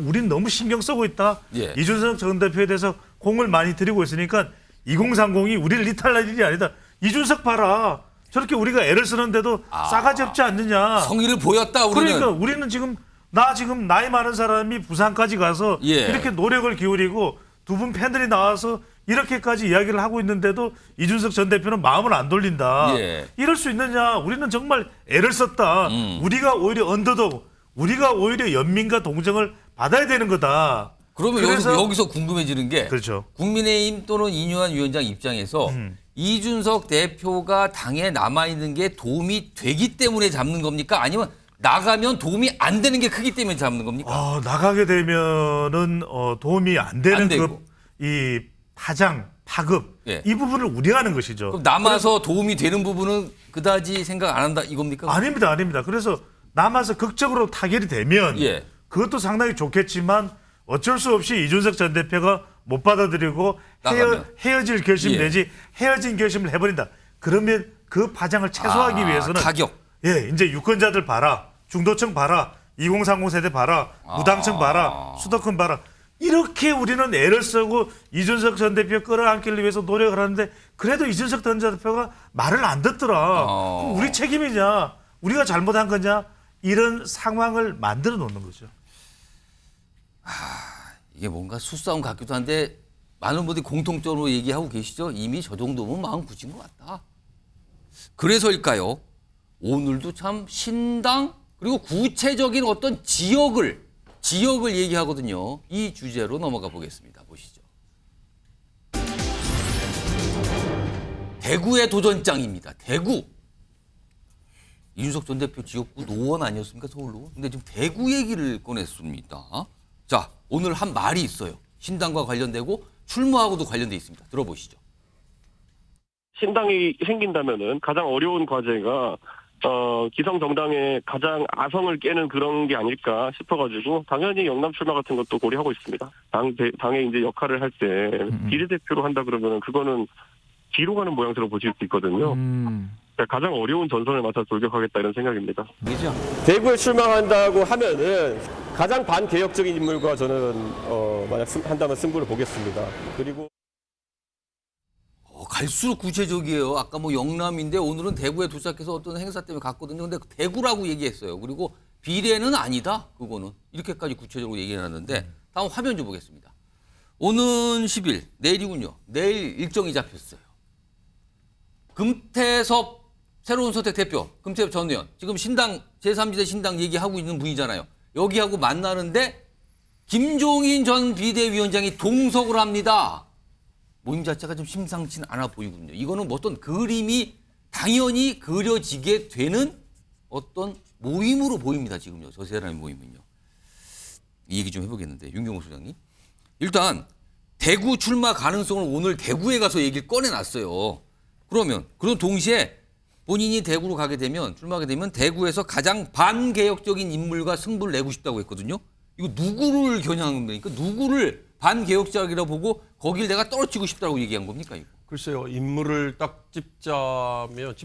우린 너무 신경 쓰고 있다. 예. 이준석 전 대표에 대해서 공을 많이 들이고 있으니까 2030이 우리를 이탈할 일이 아니다. 이준석 봐라. 저렇게 우리가 애를 쓰는데도 싸가지 없지 않느냐. 성의를 보였다 우리는. 그러니까 우리는 지금 나이 많은 사람이 부산까지 가서 예. 이렇게 노력을 기울이고 두 분 팬들이 나와서 이렇게까지 이야기를 하고 있는데도 이준석 전 대표는 마음을 안 돌린다. 예. 이럴 수 있느냐. 우리는 정말 애를 썼다. 우리가 오히려 언더독, 우리가 오히려 연민과 동정을 받아야 되는 거다. 그러면 여기서 궁금해지는 게 그렇죠. 국민의힘 또는 인유한 위원장 입장에서 이준석 대표가 당에 남아있는 게 도움이 되기 때문에 잡는 겁니까? 아니면 나가면 도움이 안 되는 게 크기 때문에 잡는 겁니까? 나가게 되면은 도움이 안 되는 안 되고. 이 파장, 파급 예. 이 부분을 우려하는 것이죠. 그럼 남아서 도움이 되는 부분은 그다지 생각 안 한다 이겁니까? 아닙니다. 그래서 남아서 극적으로 타결이 되면 예. 그것도 상당히 좋겠지만 어쩔 수 없이 이준석 전 대표가 못 받아들이고 나가면. 헤어질 결심 예. 내지 헤어진 결심을 해버린다. 그러면 그 파장을 최소화하기 위해서는 타격. 이제 유권자들 봐라. 중도층 봐라. 2030 세대 봐라, 무당층 봐라, 수도권 봐라. 이렇게 우리는 애를 쓰고 이준석 전 대표 끌어안기 위해서 노력을 하는데 그래도 이준석 전 대표가 말을 안 듣더라. 그럼 우리 책임이냐? 우리가 잘못한 거냐? 이런 상황을 만들어 놓는 거죠. 이게 뭔가 수싸움 같기도 한데 많은 분들이 공통적으로 얘기하고 계시죠. 이미 저 정도면 마음 굳은 것 같다. 그래서일까요? 오늘도 참 신당 그리고 구체적인 어떤 지역을 얘기하거든요. 이 주제로 넘어가 보겠습니다. 보시죠. 대구의 도전장입니다. 대구. 이준석 전 대표 지역구 노원 아니었습니까? 서울로. 근데 지금 대구 얘기를 꺼냈습니다. 자, 오늘 한 말이 있어요. 신당과 관련되고 출마하고도 관련돼 있습니다. 들어보시죠. 신당이 생긴다면은 가장 어려운 과제가 기성 정당의 가장 아성을 깨는 그런 게 아닐까 싶어가지고 당연히 영남 출마 같은 것도 고려하고 있습니다. 당의 이제 역할을 할 때 비례대표로 한다 그러면은 그거는 뒤로 가는 모양새로 보실 수 있거든요. 가장 어려운 전선을 맡아 돌격하겠다 이런 생각입니다. 대구에 출마한다고 하면은 가장 반개혁적인 인물과 저는 만약 한다면 승부를 보겠습니다. 그리고 갈수록 구체적이에요. 아까 뭐 영남인데 오늘은 대구에 도착해서 어떤 행사 때문에 갔거든요. 근데 대구라고 얘기했어요. 그리고 비례는 아니다. 그거는 이렇게까지 구체적으로 얘기해놨는데 다음 화면 좀 보겠습니다. 오는 10일 내일이군요. 내일 일정이 잡혔어요. 금태섭 새로운 선택 대표 금태섭 전 의원 지금 신당 제3지대 신당 얘기하고 있는 분이잖아요. 여기하고 만나는데 김종인 전 비대위원장이 동석을 합니다. 모임 자체가 좀 심상치 않아 보이거든요. 이거는 뭐 어떤 그림이 당연히 그려지게 되는 어떤 모임으로 보입니다. 지금요. 저 세 사람의 모임은요. 이 얘기 좀 해보겠는데 윤경호 소장님. 일단 대구 출마 가능성을 오늘 대구에 가서 얘기를 꺼내놨어요. 그러면 그런 동시에 본인이 대구로 가게 되면 출마하게 되면 대구에서 가장 반개혁적인 인물과 승부를 내고 싶다고 했거든요. 이거 누구를 겨냥한 겁니까? 누구를 반개혁자라고 보고 거길 내가 떨어지고 싶다고 얘기한 겁니까? 이거? 글쎄요, 인물을 딱 찝자면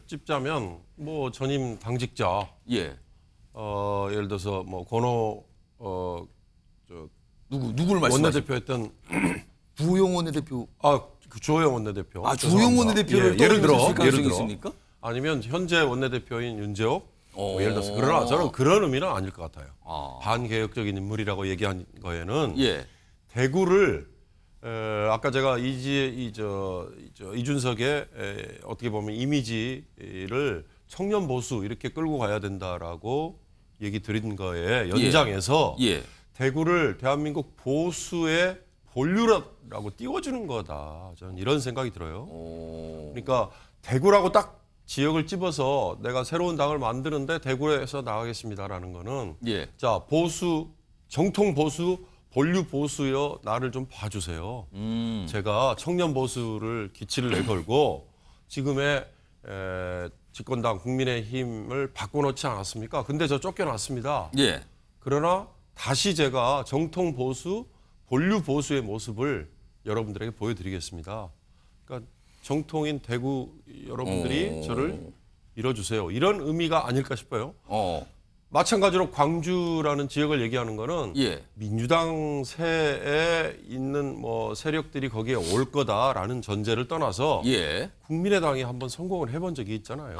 찝자면 뭐 전임 당직자, 예. 예를 들어서 뭐 권호 누구를 말씀하시죠? 원내대표였던 주호영 원내대표. 그 주호영 원내대표. 주호영 원내대표를 예를 들어 있습니까? 아니면 현재 원내대표인 윤재옥. 뭐 예를 들어서 그러나 저는 그런 의미는 아닐 것 같아요. 반개혁적인 인물이라고 얘기한 거에는 대구를 아까 제가 이준석의 어떻게 보면 이미지를 청년 보수 이렇게 끌고 가야 된다라고 얘기 드린 거에 연장해서 대구를 대한민국 보수의 본류라고 띄워주는 거다. 저는 이런 생각이 들어요. 그러니까 대구라고 딱 지역을 찝어서 내가 새로운 당을 만드는데 대구에서 나가겠습니다라는 거는 자 보수 정통 보수 본류 보수여 나를 좀 봐주세요. 제가 청년 보수를 기치를 내걸고 지금의 집권당 국민의힘을 바꿔놓지 않았습니까? 근데 저 쫓겨났습니다. 그러나 다시 제가 정통 보수 본류 보수의 모습을 여러분들에게 보여드리겠습니다. 그러니까 정통인 대구 여러분들이 저를 밀어주세요. 이런 의미가 아닐까 싶어요. 마찬가지로 광주라는 지역을 얘기하는 거는 민주당 세에 있는 뭐 세력들이 거기에 올 거다라는 전제를 떠나서 국민의당이 한번 성공을 해본 적이 있잖아요.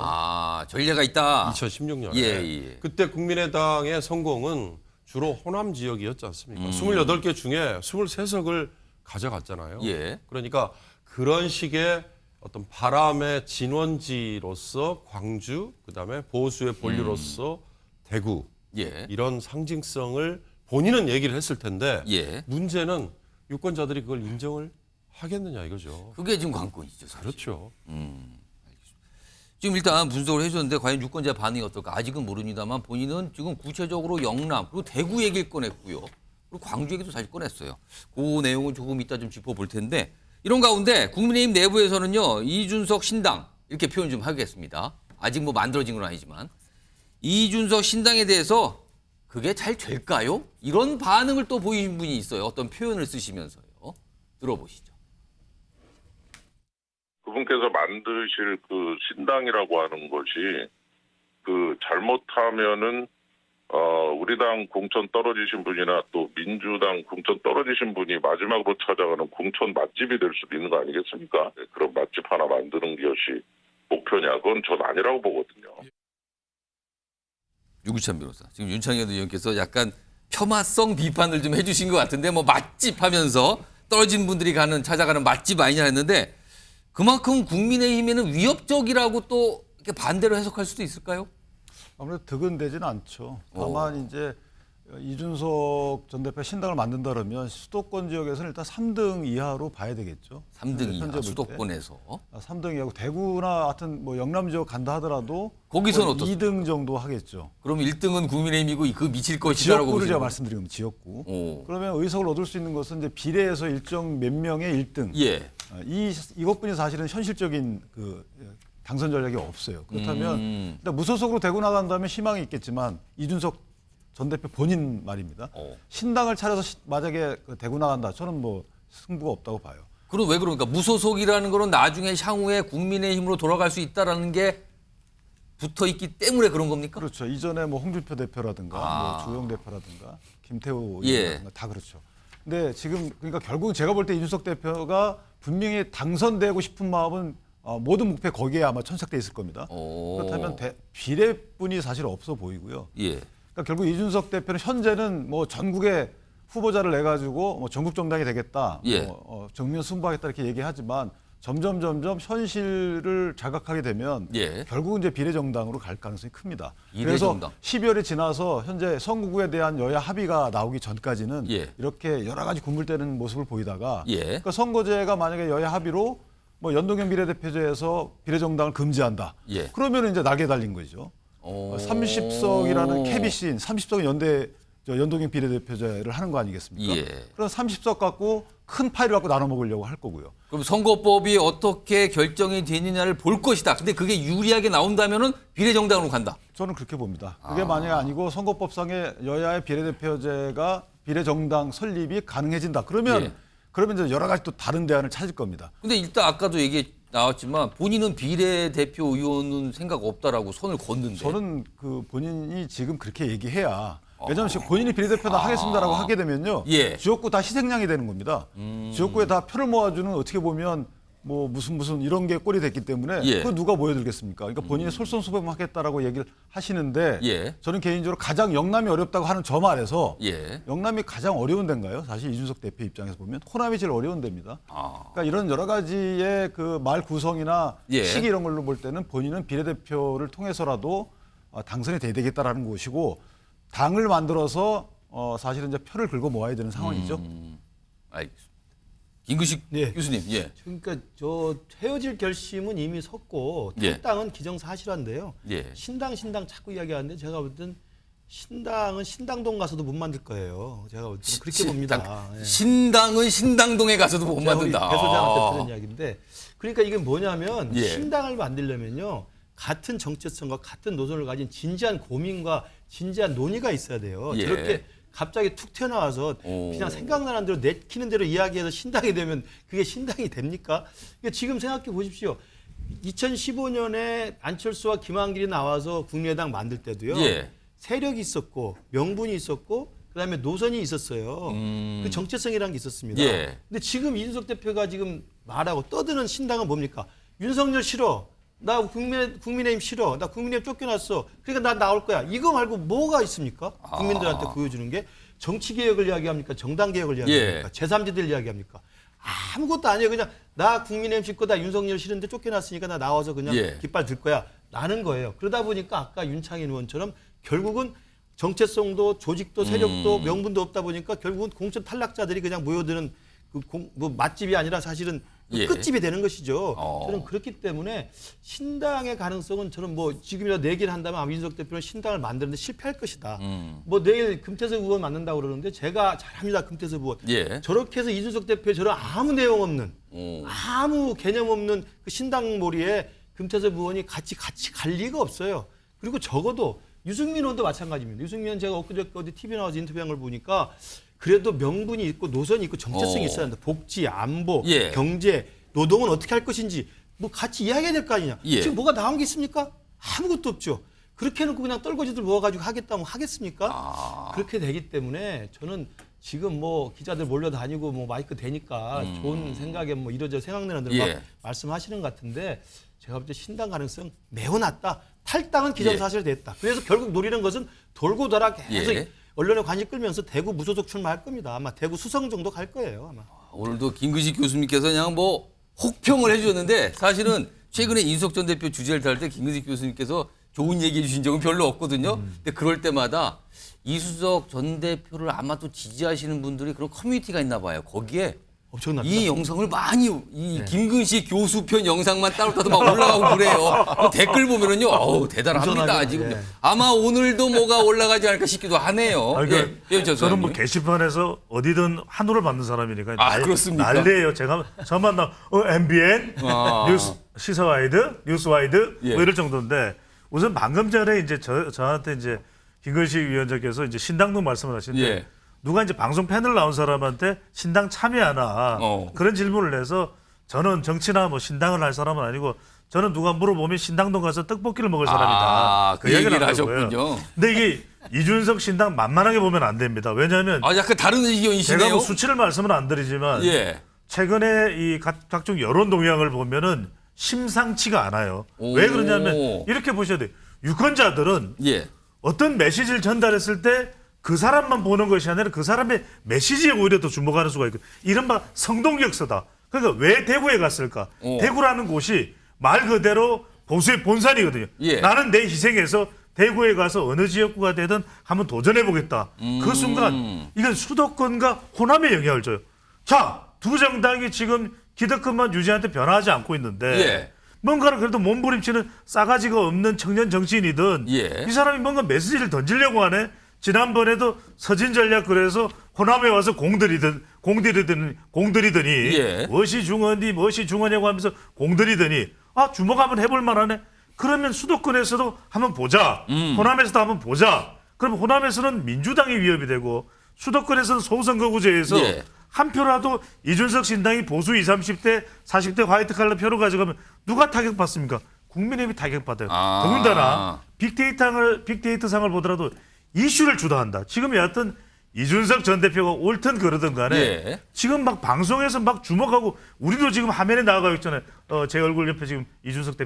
전례가 있다. 2016년에. 그때 국민의당의 성공은 주로 호남 지역이었지 않습니까? 28개 중에 23석을 가져갔잖아요. 그러니까 그런 식의 어떤 바람의 진원지로서 광주, 그다음에 보수의 본류로서 대구 이런 상징성을 본인은 얘기를 했을 텐데 문제는 유권자들이 그걸 인정을 하겠느냐 이거죠. 그게 지금 관건이죠. 사실. 그렇죠. 지금 일단 분석을 해줬는데 과연 유권자 반응이 어떨까 아직은 모릅니다만 본인은 지금 구체적으로 영남 그리고 대구 얘기를 꺼냈고요. 그리고 광주 얘기도 사실 꺼냈어요. 그 내용은 조금 이따 좀 짚어볼 텐데 이런 가운데 국민의힘 내부에서는요. 이준석 신당 이렇게 표현 좀 하겠습니다. 아직 뭐 만들어진 건 아니지만 이준석 신당에 대해서 그게 잘 될까요? 이런 반응을 또 보이신 분이 있어요. 어떤 표현을 쓰시면서요. 들어보시죠. 그분께서 만드실 그 신당이라고 하는 것이 그 잘못하면은 우리 당 공천 떨어지신 분이나 또 민주당 공천 떨어지신 분이 마지막으로 찾아가는 공천 맛집이 될 수도 있는 거 아니겠습니까? 네, 그런 맛집 하나 만드는 것이 목표냐? 그건 전 아니라고 보거든요. 유구찬 변호사. 지금 윤창현 의원께서 약간 폄하성 비판을 좀 해주신 것 같은데 뭐 맛집 하면서 떨어진 분들이 찾아가는 맛집 아니냐 했는데 그만큼 국민의힘에는 위협적이라고 또 이렇게 반대로 해석할 수도 있을까요? 아무래도 득은 되지는 않죠. 다만 이제 이준석 전 대표 신당을 만든다 그러면 수도권 지역에서는 일단 3등 이하로 봐야 되겠죠. 3등 이하 현재 볼 때. 수도권에서. 3등 이하고 대구나 하여튼 뭐 영남 지역 간다 하더라도 거기서는 뭐 어떻습니까? 2등 정도 하겠죠. 그럼 1등은 국민의힘이고 그 미칠 것이다라고 지역구를 제가 보시는 말씀드린 겁니다. 지역구. 오. 그러면 의석을 얻을 수 있는 것은 이제 비례에서 일정 몇 명의 1등. 예. 이것뿐이 사실은 현실적인 그 당선 전략이 없어요. 그렇다면 일단 무소속으로 되고 나간 다음에 희망이 있겠지만 이준석 전 대표 본인 말입니다. 신당을 차려서 만약에 되고 나간다. 저는 뭐 승부가 없다고 봐요. 그럼 왜 그럽니까? 무소속이라는 거는 나중에 향후에 국민의힘으로 돌아갈 수 있다라는 게 붙어 있기 때문에 그런 겁니까? 그렇죠. 이전에 뭐 홍준표 대표라든가 뭐 주영 대표라든가 김태우 예. 의원이라든가 다 그렇죠. 근데 지금 그러니까 결국 제가 볼 때 이준석 대표가 분명히 당선되고 싶은 마음은 모든 목표 거기에 아마 천착돼 있을 겁니다. 그렇다면 비례뿐이 사실 없어 보이고요. 예. 그러니까 결국 이준석 대표는 현재는 뭐 전국에 후보자를 내 가지고 뭐 전국 정당이 되겠다, 예. 정면 승부하겠다 이렇게 얘기하지만 점점 현실을 자각하게 되면 예. 결국은 이제 비례정당으로 갈 가능성이 큽니다. 비례정당. 그래서 12월이 지나서 현재 선거구에 대한 여야 합의가 나오기 전까지는 예. 이렇게 여러 가지 군물대는 모습을 보이다가 예. 그러니까 선거제가 만약에 여야 합의로 뭐 연동형 비례대표제에서 비례정당을 금지한다. 예. 그러면 이제 날개 달린 거죠. 30석이라는 캡이 씌인 30석은 연동형 비례대표제를 하는 거 아니겠습니까? 예. 그럼 30석 갖고 큰 파일을 갖고 나눠 먹으려고 할 거고요. 그럼 선거법이 어떻게 결정이 되느냐를 볼 것이다. 근데 그게 유리하게 나온다면은 비례정당으로 간다. 저는 그렇게 봅니다. 그게 만약에 아니고 선거법상의 여야의 비례대표제가 비례정당 설립이 가능해진다. 그러면 이제 여러 가지 또 다른 대안을 찾을 겁니다. 근데 일단 아까도 얘기 나왔지만 본인은 비례대표 의원은 생각 없다라고 선을 걷는데. 저는 그 본인이 지금 그렇게 얘기해야 왜냐하면 지금 본인이 비례대표다 하겠습니다라고 하게 되면요. 예. 지역구 다 희생양이 되는 겁니다. 지역구에 다 표를 모아주는 어떻게 보면 뭐 무슨 이런 게 꼴이 됐기 때문에 예. 그걸 누가 모여들겠습니까? 그러니까 본인이 솔선수범하겠다라고 얘기를 하시는데 예. 저는 개인적으로 가장 영남이 어렵다고 하는 저 말에서 예. 영남이 가장 어려운 데인가요? 사실 이준석 대표 입장에서 보면 호남이 제일 어려운 데입니다. 그러니까 이런 여러 가지의 그 말 구성이나 예. 시기 이런 걸로 볼 때는 본인은 비례대표를 통해서라도 당선이 돼야 되겠다라는 것이고 당을 만들어서 사실은 이제 표를 긁어 모아야 되는 상황이죠. 알겠습니다. 김구식 네. 교수님. 예. 그러니까 저 헤어질 결심은 이미 섰고 예. 탈당은 기정사실한데요. 예. 신당 자꾸 이야기하는데 제가 볼 땐 신당은 신당동 가서도 못 만들 거예요. 제가 볼 때는 그렇게 봅니다. 예. 신당은 신당동에 가서도 못 제가 우리 만든다. 배 소장한테 들은 이야기인데 그러니까 이게 뭐냐면 예. 신당을 만들려면요. 같은 정체성과 같은 노선을 가진 진지한 고민과 진지한 논의가 있어야 돼요. 예. 저렇게 갑자기 툭 튀어나와서 그냥 생각나는 대로 내키는 대로 이야기해서 신당이 되면 그게 신당이 됩니까? 그러니까 지금 생각해 보십시오. 2015년에 안철수와 김한길이 나와서 국민의당 만들 때도요. 예. 세력이 있었고 명분이 있었고 그다음에 노선이 있었어요. 그 정체성이라는 게 있었습니다. 예. 근데 지금 이준석 대표가 지금 말하고 떠드는 신당은 뭡니까? 윤석열 싫어. 나 국민의힘 싫어. 나 국민의힘 쫓겨났어. 그러니까 나 나올 거야. 이거 말고 뭐가 있습니까? 국민들한테 보여주는 게 정치개혁을 이야기합니까? 정당개혁을 이야기합니까? 제3지대를 이야기합니까? 아무것도 아니에요. 그냥 나 국민의힘 싫고 나 윤석열 싫은데 쫓겨났으니까 나 나와서 그냥 깃발 들 거야. 라는 거예요. 그러다 보니까 아까 윤창인 의원처럼 결국은 정체성도 조직도 세력도 명분도 없다 보니까 결국은 공천 탈락자들이 그냥 모여드는 뭐 맛집이 아니라 사실은 끝집이 되는 것이죠. 저는 그렇기 때문에 신당의 가능성은 저는 뭐 지금이라도 내기를 한다면 이준석 대표는 신당을 만드는데 실패할 것이다. 뭐 내일 금태섭 의원 만난다고 그러는데 제가 잘합니다. 금태섭 의원. 예. 저렇게 해서 이준석 대표의 저런 아무 내용 없는 아무 개념 없는 그 신당몰이에 금태섭 의원이 같이 갈 리가 없어요. 그리고 적어도 유승민 의원도 마찬가지입니다. 유승민 의원 제가 엊그저께 어디 TV 나와서 인터뷰한 걸 보니까 그래도 명분이 있고 노선이 있고 정체성이 있어야 한다. 복지, 안보, 경제, 노동은 어떻게 할 것인지 뭐 같이 이야기해야 될 거 아니냐. 지금 뭐가 나온 게 있습니까? 아무것도 없죠. 그렇게 해놓고 그냥 떨거지들 모아가지고 하겠다면 하겠습니까? 그렇게 되기 때문에 저는 지금 뭐 기자들 몰려다니고 뭐 마이크 대니까 좋은 생각에 뭐 이러저 생각나는 대로 막 말씀하시는 것 같은데 제가 볼 때 신당 가능성 매우 낮다. 탈당은 기정사실이 됐다. 그래서 결국 노리는 것은 돌고 돌아 계속 언론에 관심 끌면서 대구 무소속 출마할 겁니다. 아마 대구 수성 정도 갈 거예요. 아마. 오늘도 김근식 교수님께서 그냥 뭐 혹평을 해주셨는데 사실은 최근에 이준석 전 대표 주제를 다룰 때 김근식 교수님께서 좋은 얘기해 주신 적은 별로 없거든요. 근데 그럴 때마다 이준석 전 대표를 아마 또 지지하시는 분들이 그런 커뮤니티가 있나 봐요. 거기에 엄청납니다. 이 영상을 많이 이 김근식 교수 편 영상만 따로 막 올라가고 그래요. 그 댓글 보면은요, 어우 대단합니다. 엄청나죠. 지금 아마 오늘도 뭐가 올라가지 않을까 싶기도 하네요. 아니, 그러니까 저는 뭐 게시판에서 어디든 한우를 받는 사람이니까 그렇습니까? 난리예요. 제가 저만 나 MBN 뉴스 시사와이드 뉴스와이드 뭐 이럴 정도인데 우선 방금 전에 이제 저한테 이제 김근식 위원장께서 이제 신당도 말씀을 하시는데 누가 이제 방송 패널 나온 사람한테 신당 참여하나 그런 질문을 해서 저는 정치나 뭐 신당을 할 사람은 아니고 저는 누가 물어보면 신당동 가서 떡볶이를 먹을 사람이다. 그 얘기를 하셨군요. 근데 이게 이준석 신당 만만하게 보면 안 됩니다. 왜냐하면 약간 다른 의견이시네요. 제가 뭐 수치를 말씀은 안 드리지만 최근에 이 각종 여론 동향을 보면은 심상치가 않아요. 왜 그러냐면 이렇게 보셔야 돼요. 유권자들은 어떤 메시지를 전달했을 때 그 사람만 보는 것이 아니라 그 사람의 메시지에 오히려 더 주목하는 수가 있고 이른바 성동격서다. 그러니까 왜 대구에 갔을까? 대구라는 곳이 말 그대로 보수의 본산이거든요. 나는 내 희생에서 대구에 가서 어느 지역구가 되든 한번 도전해보겠다. 그 순간 이건 수도권과 호남에 영향을 줘요. 자, 두 정당이 지금 기득권만 유지한테 변화하지 않고 있는데 뭔가를 그래도 몸부림치는 싸가지가 없는 청년 정치인이든 이 사람이 뭔가 메시지를 던지려고 하네. 지난번에도 서진 전략 그래서 호남에 와서 공들이더니 무엇이 중헌냐고 하면서 공들이더니 주목 한번 해볼 만하네. 그러면 수도권에서도 한번 보자. 호남에서도 한번 보자. 그럼 호남에서는 민주당이 위협이 되고 수도권에서는 소선거구제에서 한 표라도 이준석 신당이 보수 20, 30대, 40대 화이트 칼라 표를 가져가면 누가 타격받습니까? 국민의힘이 타격받아요. 더군다나 빅데이터상을 보더라도 이슈를 주도한다. 지금 여하튼 이준석 전 대표가 옳든 그러든 간에 지금 막 방송에서 막 주목하고 우리도 지금 화면에 나가고 있잖아요. 제 얼굴 옆에 지금 이준석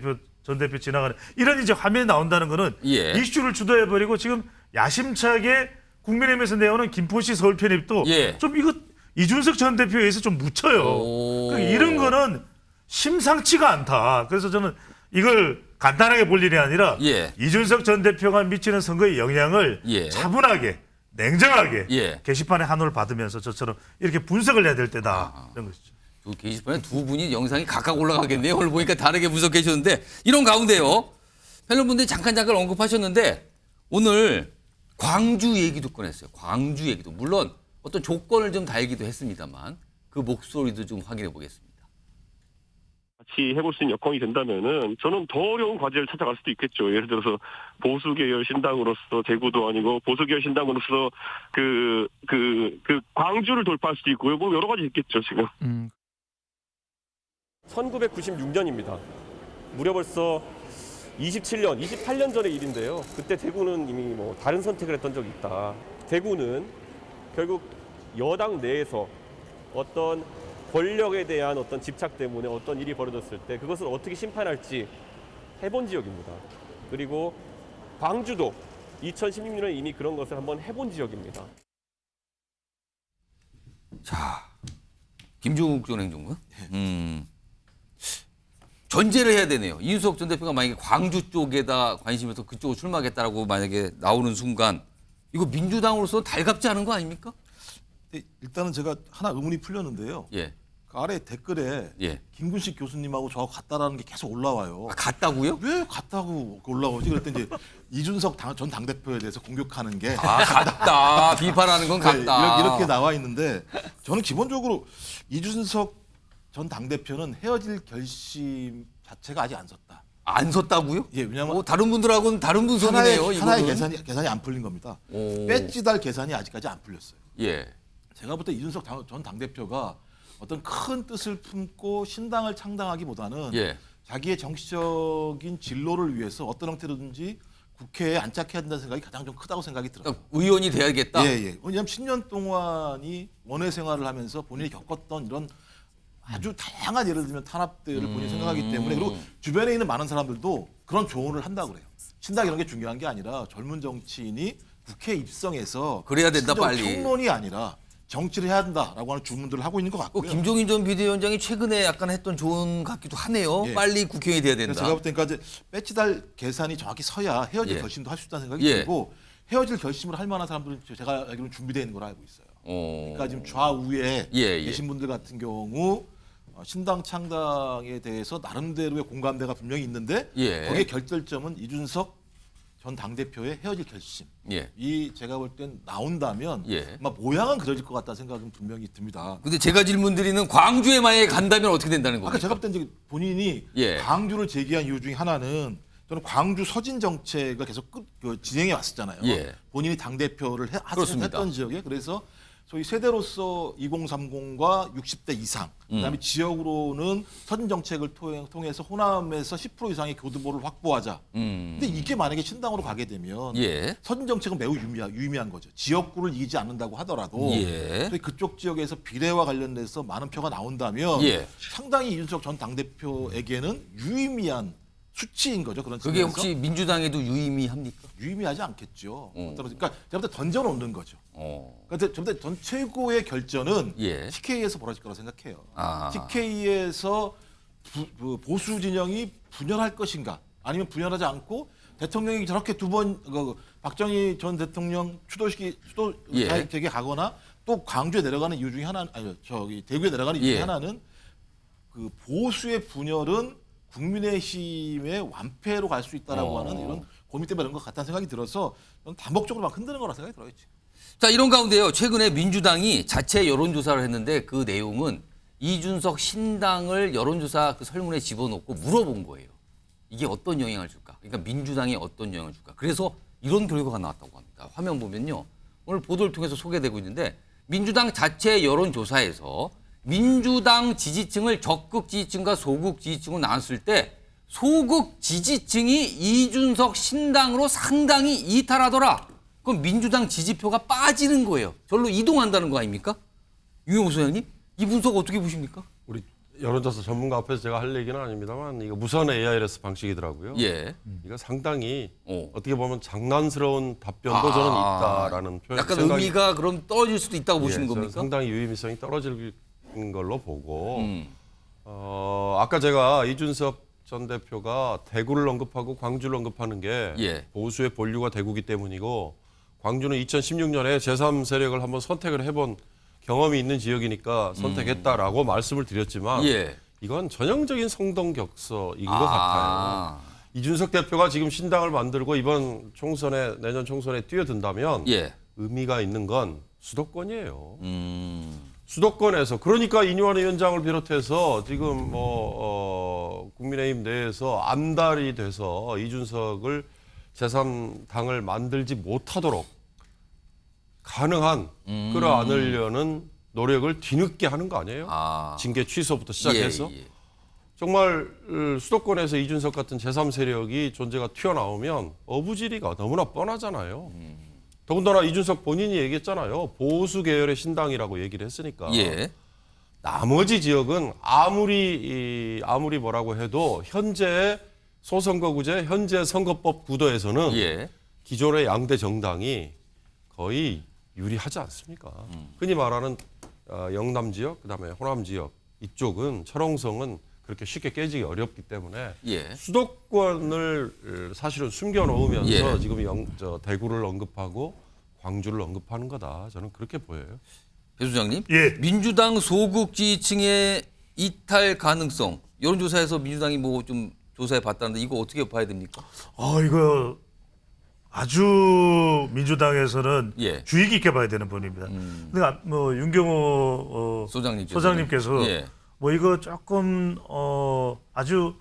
전 대표 지나가는 이런 이제 화면에 나온다는 거는 이슈를 주도해버리고 지금 야심차게 국민의힘에서 내오는 김포시 서울 편입도 좀 이거 이준석 전 대표에 의해서 좀 묻혀요. 그러니까 이런 거는 심상치가 않다. 그래서 저는 이걸 간단하게 볼 일이 아니라 이준석 전 대표가 미치는 선거의 영향을 차분하게 냉정하게 게시판에 한호를 받으면서 저처럼 이렇게 분석을 해야 될 때다. 이런 것이죠. 그 게시판에 두 분이 영상이 각각 올라가겠네요. 오늘 보니까 다르게 분석해 주셨는데 이런 가운데요. 패널분들이 잠깐 언급하셨는데 오늘 광주 얘기도 꺼냈어요. 광주 얘기도. 물론 어떤 조건을 좀 달기도 했습니다만 그 목소리도 좀 확인해 보겠습니다. 같이 해볼 수 있는 여건이 된다면은 저는 더 어려운 과제를 찾아갈 수도 있겠죠. 예를 들어서 보수계열 신당으로서 대구도 아니고 보수계열 신당으로서 그 광주를 돌파할 수도 있고요. 뭐 여러 가지 있겠죠 지금. 1996년입니다. 무려 벌써 27년, 28년 전의 일인데요. 그때 대구는 이미 뭐 다른 선택을 했던 적이 있다. 대구는 결국 여당 내에서 어떤 권력에 대한 어떤 집착 때문에 어떤 일이 벌어졌을 때 그것을 어떻게 심판할지 해본 지역입니다. 그리고 광주도 2016년에 이미 그런 것을 한번 해본 지역입니다. 자, 김종욱 전 행정관. 전제를 해야 되네요. 이준석 전 대표가 만약에 광주 쪽에다 관심에서 그쪽으로 출마하겠다라고 만약에 나오는 순간 이거 민주당으로서 달갑지 않은 거 아닙니까? 일단은 제가 하나 의문이 풀렸는데요. 그 아래 댓글에 김근식 교수님하고 저하고 같다라는 게 계속 올라와요. 같다고요? 왜 같다고 올라오지? 그랬더니 이제 이준석 전 당대표에 대해서 공격하는 게 같다. 비판하는 건 같다. 이렇게 나와 있는데 저는 기본적으로 이준석 전 당대표는 헤어질 결심 자체가 아직 안 섰다. 안 섰다고요? 왜냐하면 다른 분들하고는 다른 분석이네요. 하나의 계산이 안 풀린 겁니다. 배지달 계산이 아직까지 안 풀렸어요. 제가 볼 때 이준석 전 당대표가 어떤 큰 뜻을 품고 신당을 창당하기보다는 자기의 정치적인 진로를 위해서 어떤 형태로든지 국회에 안착해야 된다는 생각이 가장 좀 크다고 생각이 들어요. 그러니까 의원이 돼야겠다. 예. 왜냐하면 10년 동안이 원외 생활을 하면서 본인이 겪었던 이런 아주 다양한 예를 들면 탄압들을 본인이 생각하기 때문에 그리고 주변에 있는 많은 사람들도 그런 조언을 한다고 그래요. 신당 이런 게 중요한 게 아니라 젊은 정치인이 국회에 입성해서 그래야 된다, 빨리. 평론이 아니라 정치를 해야 된다라고 하는 주문들을 하고 있는 것 같고요. 김종인 전 비대위원장이 최근에 약간 했던 조언 같기도 하네요. 예. 빨리 국회의원이 돼야 된다. 제가 볼 때니까 이제 배치달 계산이 정확히 서야 헤어질 예. 결심도 할 수 있다는 생각이 예. 들고 헤어질 결심을 할 만한 사람들은 제가 알기로는 준비되어 있는 걸로 알고 있어요. 그러니까 지금 좌우에 예. 계신 분들 같은 경우 신당 창당에 대해서 나름대로의 공감대가 분명히 있는데 예. 거기에 결절점은 이준석 전 당대표의 헤어질 결심. 예. 이 제가 볼 땐 나온다면 예. 아마 모양은 그려질 것 같다는 생각은 분명히 듭니다. 근데 제가 질문 드리는 광주에 만약에 간다면 어떻게 된다는 겁니까? 아까 제가 볼 때 이제 본인이 예. 광주를 제기한 이유 중에 하나는 저는 광주 서진 정책을 계속 진행해 왔었잖아요. 예. 본인이 당 대표를 그렇습니다. 했던 지역에 그래서 소위 세대로서 2030과 60대 이상, 그다음에 지역으로는 서진 정책을 통해서 호남에서 10% 이상의 교두보를 확보하자. 근데 이게 만약에 신당으로 가게 되면 예. 서진 정책은 매우 유의미한 거죠. 지역구를 이기지 않는다고 하더라도 예. 소위 그쪽 지역에서 비례와 관련돼서 많은 표가 나온다면 예. 상당히 이준석 전 당대표에게는 유의미한 수치인 거죠. 그런 그게 측면에서. 혹시 민주당에도 유의미합니까? 유의미하지 않겠죠. 그러니까 제가 볼 때 던져 놓는 거죠. 어. 그런데 제가 전 최고의 결전은 예. TK에서 벌어질 거라고 생각해요. 아. TK에서 보수 진영이 분열할 것인가, 아니면 분열하지 않고 대통령이 저렇게 두 번 박정희 전 대통령 추도 예. 댁에 가거나 또 광주에 내려가는 이유 중에 하나, 아니 저기 대구에 내려가는 이유 중에 예. 하나는 그 보수의 분열은 국민의힘의 완패로 갈 수 있다라고 하는 이런 고민 때문에 그런 것 같다는 생각이 들어서 저는 다목적으로 막 흔드는 거라 생각이 들어요. 자, 이런 가운데요. 최근에 민주당이 자체 여론조사를 했는데 그 내용은 이준석 신당을 여론조사 그 설문에 집어넣고 물어본 거예요. 이게 어떤 영향을 줄까? 그러니까 민주당이 어떤 영향을 줄까? 그래서 이런 결과가 나왔다고 합니다. 화면 보면요. 오늘 보도를 통해서 소개되고 있는데 민주당 자체 여론조사에서 민주당 지지층을 적극 지지층과 소극 지지층으로 나눴을 때 소극 지지층이 이준석 신당으로 상당히 이탈하더라. 그럼 민주당 지지표가 빠지는 거예요. 절로 이동한다는 거 아닙니까? 유영호 소장님, 이 분석 어떻게 보십니까? 우리 여론조사 전문가 앞에서 제가 할 얘기는 아닙니다만 이거 무선 AIRS 방식이더라고요. 예. 이거 상당히 어떻게 보면 장난스러운 답변도 저는 있다라는 표현. 약간 의미가 그럼 떨어질 수도 있다고 보시는 저는 겁니까? 상당히 유의미성이 떨어질 걸로 보고 아까 제가 이준석 전 대표가 대구를 언급하고 광주를 언급하는 게 예. 보수의 본류가 대구기 때문이고 광주는 2016년에 제3세력을 한번 선택을 해본 경험이 있는 지역이니까 선택했다라고 말씀을 드렸지만 예. 이건 전형적인 성동격서인 것 같아요. 이준석 대표가 지금 신당을 만들고 이번 총선에 내년 총선에 뛰어든다면 예. 의미가 있는 건 수도권이에요. 수도권에서 그러니까 이뇨한 위원장을 비롯해서 지금 국민의힘 내에서 안달이 돼서 이준석을 제3당을 만들지 못하도록 가능한 끌어안으려는 노력을 뒤늦게 하는 거 아니에요? 징계 취소부터 시작해서. 예. 정말 수도권에서 이준석 같은 제3세력이 존재가 튀어나오면 어부지리가 너무나 뻔하잖아요. 더군다나 이준석 본인이 얘기했잖아요. 보수 계열의 신당이라고 얘기를 했으니까. 예. 나머지 지역은 아무리 뭐라고 해도 현재 소선거구제, 현재 선거법 구도에서는 예. 기존의 양대 정당이 거의 유리하지 않습니까? 흔히 말하는 영남 지역, 그다음에 호남 지역 이쪽은 철옹성은 그렇게 쉽게 깨지기 어렵기 때문에 예. 수도권을 사실은 숨겨놓으면서 예. 지금 대구를 언급하고 광주를 언급하는 거다. 저는 그렇게 보여요. 배 소장님, 예. 민주당 소극 지지층의 이탈 가능성 여론조사에서 민주당이 뭐 좀 조사해 봤다는데 이거 어떻게 봐야 됩니까? 이거 아주 민주당에서는 예. 주의 깊게 봐야 되는 부분입니다. 근데 뭐 윤경호 소장님께서 예. 뭐 이거 조금 아주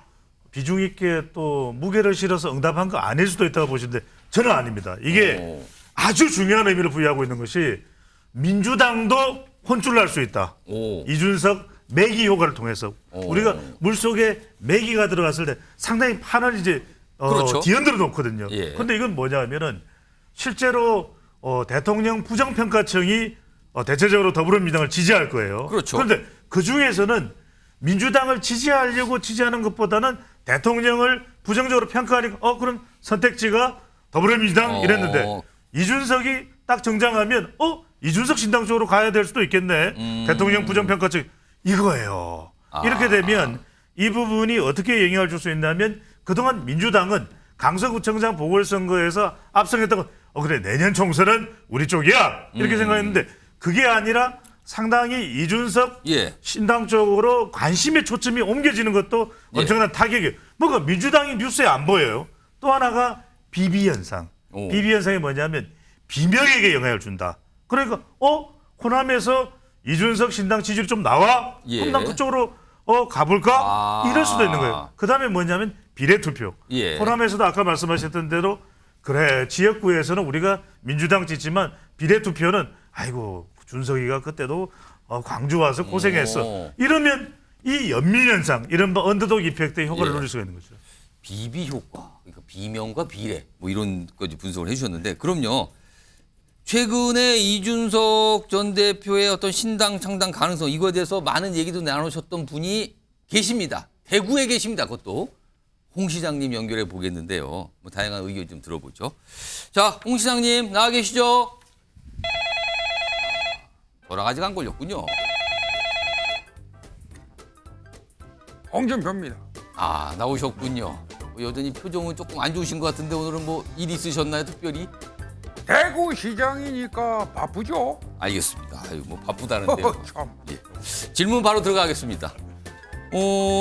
비중 있게 또 무게를 실어서 응답한 거 아닐 수도 있다고 보시는데 저는 아닙니다. 이게 아주 중요한 의미를 부여하고 있는 것이 민주당도 혼쭐날 수 있다. 이준석 매기 효과를 통해서 우리가 물속에 매기가 들어갔을 때 상당히 판을 이제 그렇죠. 뒤흔들어 놓거든요. 예. 그런데 이건 뭐냐면은 실제로 대통령 부정평가청이 대체적으로 더불어민주당을 지지할 거예요. 그렇죠. 그런데 그 중에서는 민주당을 지지하려고 지지하는 것보다는 대통령을 부정적으로 평가하니까 그럼 선택지가 더불어민주당 이랬는데 이준석이 딱 정장하면 이준석 신당 쪽으로 가야 될 수도 있겠네. 대통령 부정평가청 이거예요. 이렇게 되면 이 부분이 어떻게 영향을 줄 수 있냐면 그동안 민주당은 강서구청장 보궐선거에서 압승했다고 그래 내년 총선은 우리 쪽이야 이렇게 생각했는데 그게 아니라 상당히 이준석 신당 쪽으로 관심의 초점이 옮겨지는 것도 엄청난 타격이에요. 뭔가 민주당이 뉴스에 안 보여요. 또 하나가 비비 현상. 비비 현상이 뭐냐면 비명에게 영향을 준다. 그러니까 호남에서 이준석 신당 지지율이 좀 나와? 그럼 난 그쪽으로 가볼까? 이럴 수도 있는 거예요. 그다음에 뭐냐면 비례투표. 호남에서도 아까 말씀하셨던 대로 그래 지역구에서는 우리가 민주당 짓지만 비례투표는 아이고 준석이가 그때도 광주 와서 고생했어. 이러면 이 연민현상 이런 언더독 이펙트의 효과를 누릴 수가 있는 거죠. 비비 효과, 그러니까 비명과 비례 뭐 이런 것까지 분석을 해주셨는데 그럼요. 최근에 이준석 전 대표의 어떤 신당 창당 가능성 이거에 대해서 많은 얘기도 나누셨던 분이 계십니다. 대구에 계십니다. 그것도 홍 시장님 연결해 보겠는데요. 뭐 다양한 의견 좀 들어보죠. 자, 홍 시장님 나와 계시죠? 저랑 아직 안 걸렸군요. 홍준표입니다. 나오셨군요. 여전히 표정은 조금 안 좋으신 것 같은데 오늘은 뭐 일 있으셨나요, 특별히? 대구시장이니까 바쁘죠? 알겠습니다. 아유, 뭐 바쁘다는데요. 참. 질문 바로 들어가겠습니다.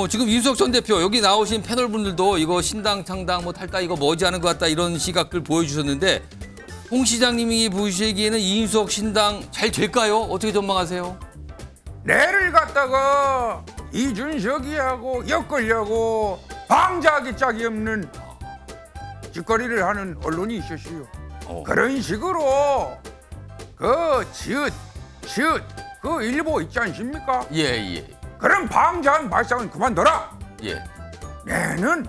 지금 이준석 전 대표 여기 나오신 패널 분들도 이거 신당 창당 뭐 탈당 이거 머지않은 것 같다 이런 시각들 보여주셨는데 홍 시장님이 보시기에는 이준석 신당 잘 될까요? 어떻게 전망하세요? 내를 갖다가 이준석이하고 엮으려고 방자하기 짝이 없는 짓거리를 하는 언론이 있었어요. 그런 식으로 그 지읒 그 일보 있지 않습니까? 예. 그런 방자한 발상은 그만둬라. 예. 내는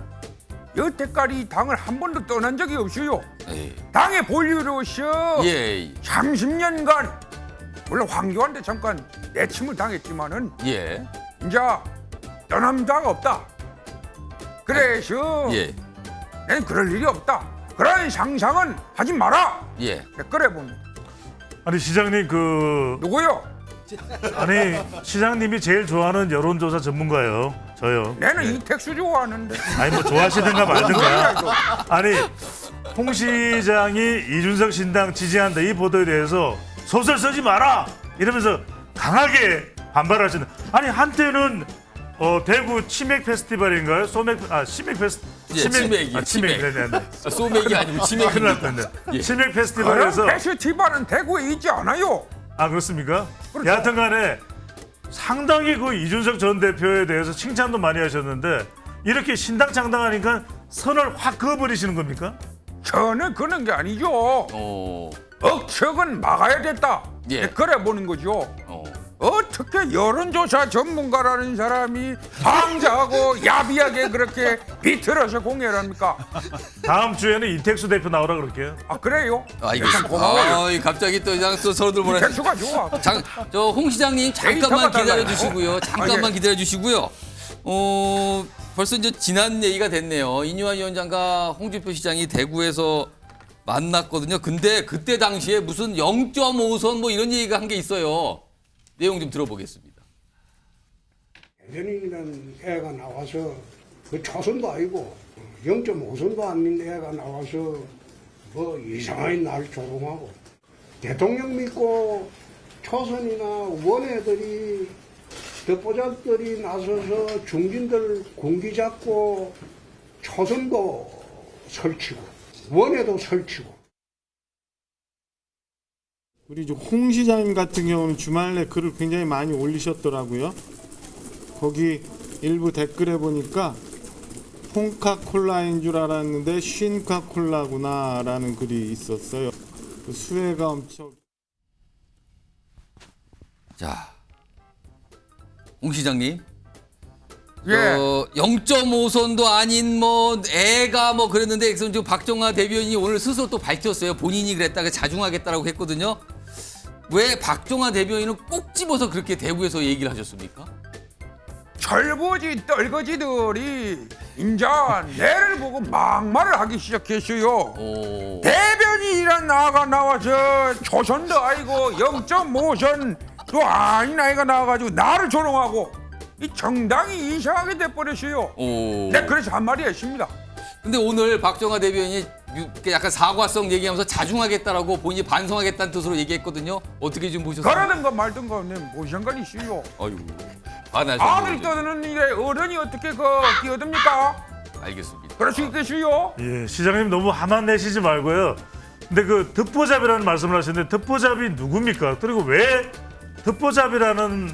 여태까지 당을 한 번도 떠난 적이 없어요. 예. 당의 본류로서 예. 30년간 물론 황교안한테 잠깐 내침을 당했지만은 예. 이제 떠난 자가 없다. 그래서 내는 그럴 일이 없다. 그런 상상은 하지 마라. 그래 봅니다. 아니 시장님 누구요? 아니 시장님이 제일 좋아하는 여론조사 전문가예요. 저요. 내는 이택수 좋아하는데. 아니 뭐 좋아하시든가 말든가. 아니 홍 시장이 이준석 신당 지지한다 이 보도에 대해서 소설 쓰지 마라 이러면서 강하게 반발하시는. 아니 한때는 대구 치맥 페스티벌인가요? 치맥 페스티벌. 치맥. 소맥이 아니고 치맥. 큰일 났네. 치맥 페스티벌에서. 페스티벌은 대구에 있지 않아요. 그렇습니까? 그렇죠. 여하튼간에 상당히 그 이준석 전 대표에 대해서 칭찬도 많이 하셨는데 이렇게 신당 창당하니까 선을 확 그어버리시는 겁니까? 저는 그런 게 아니죠. 억척은 막아야 됐다. 그래 보는 거죠. 어떻게 여론조사 전문가라는 사람이 방자하고 야비하게 그렇게 비틀어서 공개를 합니까? 다음 주에는 이택수 대표 나오라 그럴게요. 그래요? 참 고마워요. 갑자기 또 서로들 보내. 이택수가 좋아. 저 홍 시장님 잠깐만 기다려 주시고요. 잠깐만 기다려 주시고요. 벌써 이제 지난 얘기가 됐네요. 이뉴환 위원장과 홍준표 시장이 대구에서 만났거든요. 근데 그때 당시에 무슨 0.5선 뭐 이런 얘기가 한 게 있어요. 내용 좀 들어보겠습니다. 대전이라는 애가 나와서 그 초선도 아니고 0.5선도 아닌 애가 나와서 뭐 이상하게 날 조롱하고 대통령 믿고 초선이나 원애들이 덧보잡들이 나서서 중진들 군기 잡고 초선도 설치고 원애도 설치고. 우리 홍 시장님 같은 경우는 주말에 글을 굉장히 많이 올리셨더라고요. 거기 일부 댓글에 보니까 콩카콜라인 줄 알았는데 쉰카콜라구나라는 글이 있었어요. 그 수혜가 엄청. 자, 홍 시장님 예. 0.5선도 아닌 뭐 애가 뭐 그랬는데 지금 박정화 대변인이 오늘 스스로 또 밝혔어요. 본인이 그랬다가 자중하겠다라고 했거든요. 왜 박정화 대변인은 꼭 집어서 그렇게 대구에서 얘기를 하셨습니까? 철부지 떨거지들이 인자 내를 보고 막말을 하기 시작했어요. 대변인이란 나가 나와서 초선도 아니고 0.5선도 아닌 아이가 나와가지고 나를 조롱하고 이 정당이 이상하게 돼버렸어요. 네, 그래서 한마디 했습니다. 근데 오늘 박정화 대변인이 약간 사과성 얘기하면서 자중하겠다라고 본인이 반성하겠다는 뜻으로 얘기했거든요. 어떻게 좀 보셨어요? 그러든가 말든가 뭐 상관이 있어요. 아유, 아들이 떠드는 일에 어른이 어떻게 끼어듭니까? 알겠습니다. 그럴 수 있겠어요? 예, 시장님 너무 화만 내시지 말고요. 근데 그 듣보잡이라는 말씀을 하셨는데 듣보잡이 누굽니까? 그리고 왜 듣보잡이라는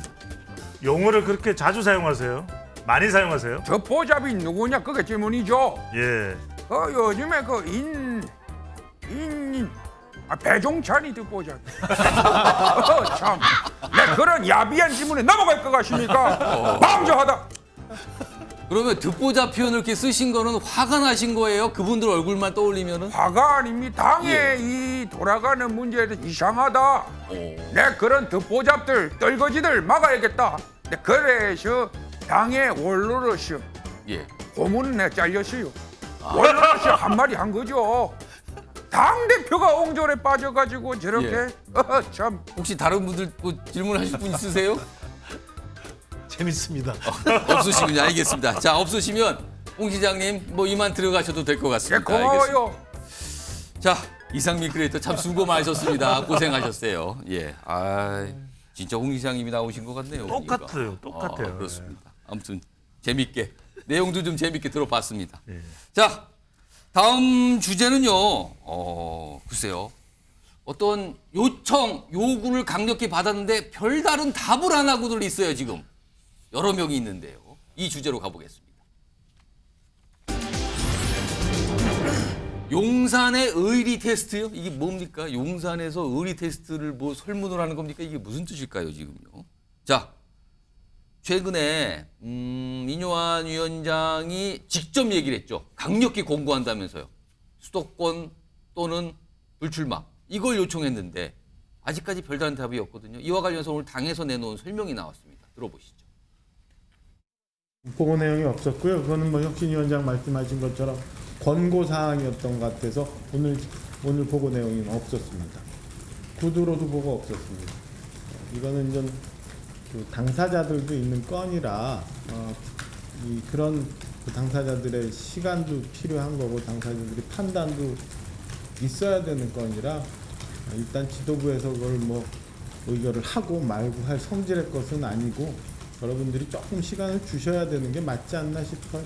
용어를 그렇게 자주 사용하세요? 많이 사용하세요? 듣보잡이 누구냐 그게 질문이죠. 예. 요즘에 배종찬이 듣보잡이. 참, 내 그런 야비한 질문에 넘어갈 것 같습니까? 방조하다. 그러면 듣보잡 표현을 이렇게 쓰신 거는 화가 나신 거예요? 그분들 얼굴만 떠올리면은? 화가 아닙니다. 당의 이 돌아가는 문제에 대해서 이상하다. 내 그런 듣보잡들, 떨거지들 막아야겠다. 네, 그래서 당의 원로로서 고문은 내 잘렸어요. 원로로서 한마디 한 거죠. 당대표가 옹졸에 빠져가지고 저렇게 참. 혹시 다른 분들 뭐 질문하실 분 있으세요? 재밌습니다. 없으시군요. 알겠습니다. 자, 없으시면 홍 시장님 뭐 이만 들어가셔도 될 것 같습니다. 네, 고마워요. 알겠습니다. 자, 이상민 크리에이터 참 수고 많으셨습니다. 고생하셨어요. 예, 진짜 홍 시장님이 나오신 것 같네요. 똑같아요. 똑같아요. 그렇습니다. 아무튼 재밌게 내용도 좀 재밌게 들어봤습니다. 자, 다음 주제는요. 글쎄요. 어떤 요구를 강력히 받았는데 별다른 답을 안 하고들 있어요. 지금 여러 명이 있는데요. 이 주제로 가보겠습니다. 용산의 의리 테스트요? 이게 뭡니까? 용산에서 의리 테스트를 뭐 설문을 하는 겁니까? 이게 무슨 뜻일까요, 지금요? 자, 최근에 이뇨한 위원장이 직접 얘기를 했죠. 강력히 공고한다면서요. 수도권 또는 불출마. 이걸 요청했는데 아직까지 별다른 답이 없거든요. 이와 관련해서 오늘 당에서 내놓은 설명이 나왔습니다. 들어보시죠. 보고 내용이 없었고요. 그거는 뭐 혁신위원장 말씀하신 것처럼 권고 사항이었던 것 같아서 오늘 보고 내용이 없었습니다. 구두로도 보고 없었습니다. 이거는 좀 그 당사자들도 있는 건이라 그런 그 당사자들의 시간도 필요한 거고 당사자들의 판단도 있어야 되는 건이라 일단 지도부에서 그걸 뭐 의결을 하고 말고 할 성질의 것은 아니고 여러분들이 조금 시간을 주셔야 되는 게 맞지 않나 싶어요.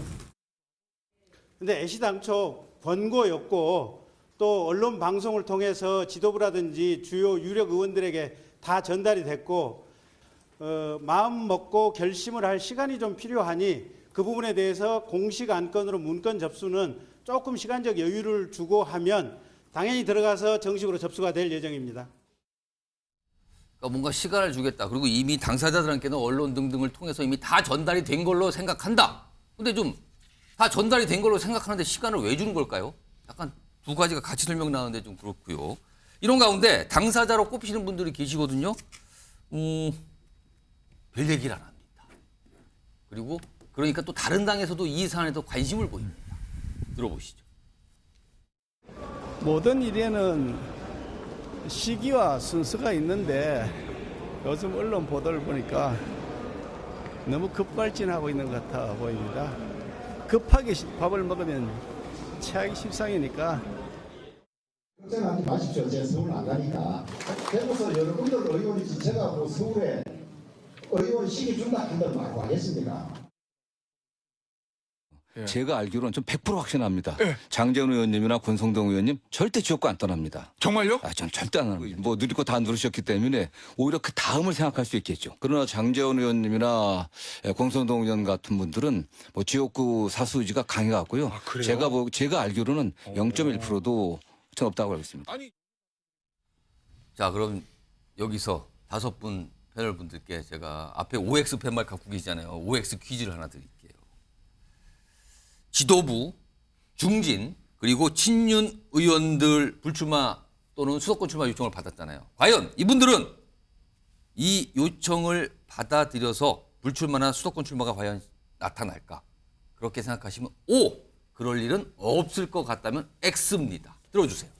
근데 애시당초 권고였고 또 언론 방송을 통해서 지도부라든지 주요 유력 의원들에게 다 전달이 됐고 마음 먹고 결심을 할 시간이 좀 필요하니 그 부분에 대해서 공식 안건으로 문건 접수는 조금 시간적 여유를 주고 하면 당연히 들어가서 정식으로 접수가 될 예정입니다. 그러니까 뭔가 시간을 주겠다. 그리고 이미 당사자들한테는 언론 등등을 통해서 이미 다 전달이 된 걸로 생각한다. 근데 좀 다 전달이 된 걸로 생각하는데 시간을 왜 주는 걸까요? 약간 두 가지가 같이 설명 나오는데 좀 그렇고요. 이런 가운데 당사자로 꼽히시는 분들이 계시거든요. 별 얘기를 안 합니다. 그리고 그러니까 또 다른 당에서도 이 사안에 더 관심을 보입니다. 들어보시죠. 모든 일에는 시기와 순서가 있는데 요즘 언론 보도를 보니까 너무 급발진하고 있는 것 같아 보입니다. 급하게 밥을 먹으면 체하기 십상이니까. 걱정하지 마십시오. 제가 서울 안 가니까. 그래서 여러분들 의원이지 제가 뭐 서울에 의원 시기 준다 한다고 말고 하겠습니까? 제가 알기로는 좀 100% 확신합니다. 장재훈 의원님이나 권성동 의원님 절대 지역구 안 떠납니다. 정말요? 전 절대 안 합니다. 뭐 누릴 거 다 누르셨기 때문에 오히려 그 다음을 생각할 수 있겠죠. 그러나 장재훈 의원님이나 권성동 의원 같은 분들은 뭐 지역구 사수 의지가 강해갖고요. 제가 알기로는 0.1%도 전 없다고 알고 있습니다. 자, 그럼 여기서 5분 패널 분들께 제가 앞에 OX 팻말 갖고 계시잖아요. OX 퀴즈를 하나 드릴게요. 지도부, 중진 그리고 친윤 의원들 불출마 또는 수도권 출마 요청을 받았잖아요. 과연 이분들은 이 요청을 받아들여서 불출마나 수도권 출마가 과연 나타날까? 그렇게 생각하시면 O, 그럴 일은 없을 것 같다면 X입니다. 들어주세요.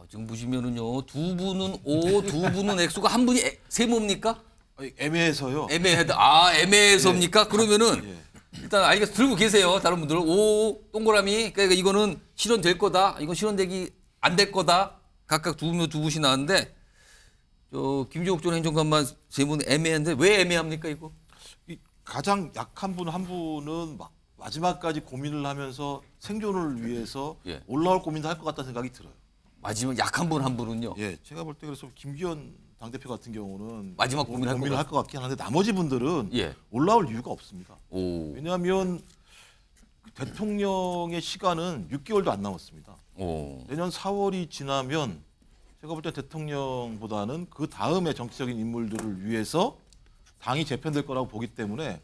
지금 보시면은요, 두 분은 O, 두 분은 X고 한 분이 세모입니까? 애매해서요. 애매해서입니까? 예. 그러면은 일단 알겠어, 들고 계세요. 다른 분들은 O 동그라미. 그러니까 이거는 실현될 거다. 이건 실현되기 안 될 거다. 각각 두 분씩 나왔는데 김종욱 전 행정관만 세 분 애매한데 왜 애매합니까 이거? 가장 약한 분 한 분은 마지막까지 고민을 하면서 생존을 위해서 올라올 고민도 할 것 같다는 생각이 들어요. 마지막 약한 분 한 분은요? 예, 제가 볼 때 그래서 김기현 당대표 같은 경우는 마지막 고민을 할 것 같긴 한데 나머지 분들은 올라올 이유가 없습니다. 왜냐하면 대통령의 시간은 6개월도 안 남았습니다. 내년 4월이 지나면 제가 볼 때 대통령보다는 그 다음에 정치적인 인물들을 위해서 당이 재편될 거라고 보기 때문에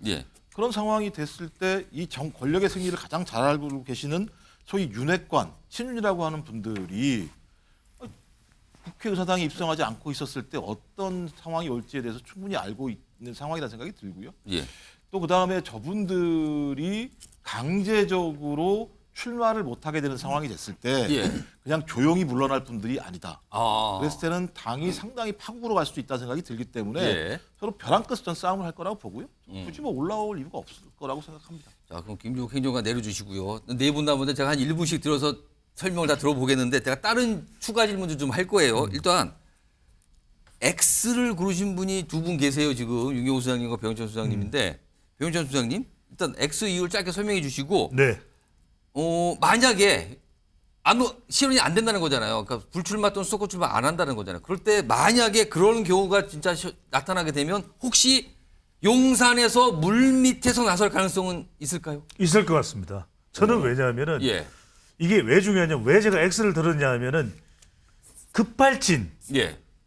그런 상황이 됐을 때 이 권력의 승리를 가장 잘 알고 계시는 소위 윤핵관, 친윤이라고 하는 분들이 국회의사당에 입성하지 않고 있었을 때 어떤 상황이 올지에 대해서 충분히 알고 있는 상황이라는 생각이 들고요. 또 그다음에 저분들이 강제적으로 출마를 못하게 되는 상황이 됐을 때 그냥 조용히 물러날 분들이 아니다. 그랬을 때는 당이 상당히 파국으로 갈 수도 있다는 생각이 들기 때문에 서로 벼랑 끝전 싸움을 할 거라고 보고요. 굳이 뭐 올라올 이유가 없을 거라고 생각합니다. 자, 그럼 김종욱 행정관 내려주시고요. 네 분 남은데 제가 한 1분씩 들어서 설명을 다 들어보겠는데 제가 다른 추가 질문도 좀 할 거예요. 일단 X를 고르신 분이 두 분 계세요. 지금 윤경호 수장님과 배영찬 수장님인데 배영찬 수장님 일단 X 이유를 짧게 설명해 주시고 만약에 실현이 안 된다는 거잖아요. 그러니까 불출마 또는 수도권 출마 안 한다는 거잖아요. 그럴 때 만약에 그런 경우가 진짜 나타나게 되면 혹시 용산에서 물밑에서 나설 가능성은 있을까요? 있을 것 같습니다. 저는 왜냐하면은 이게 왜 중요하냐, 왜 제가 X를 들었냐 하면은 급발진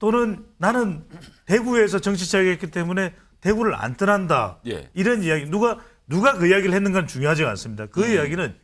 또는 나는 대구에서 정치 시작했기 때문에 대구를 안 떠난다 이런 이야기 누가 그 이야기를 했는가는 중요하지 않습니다. 그 이야기는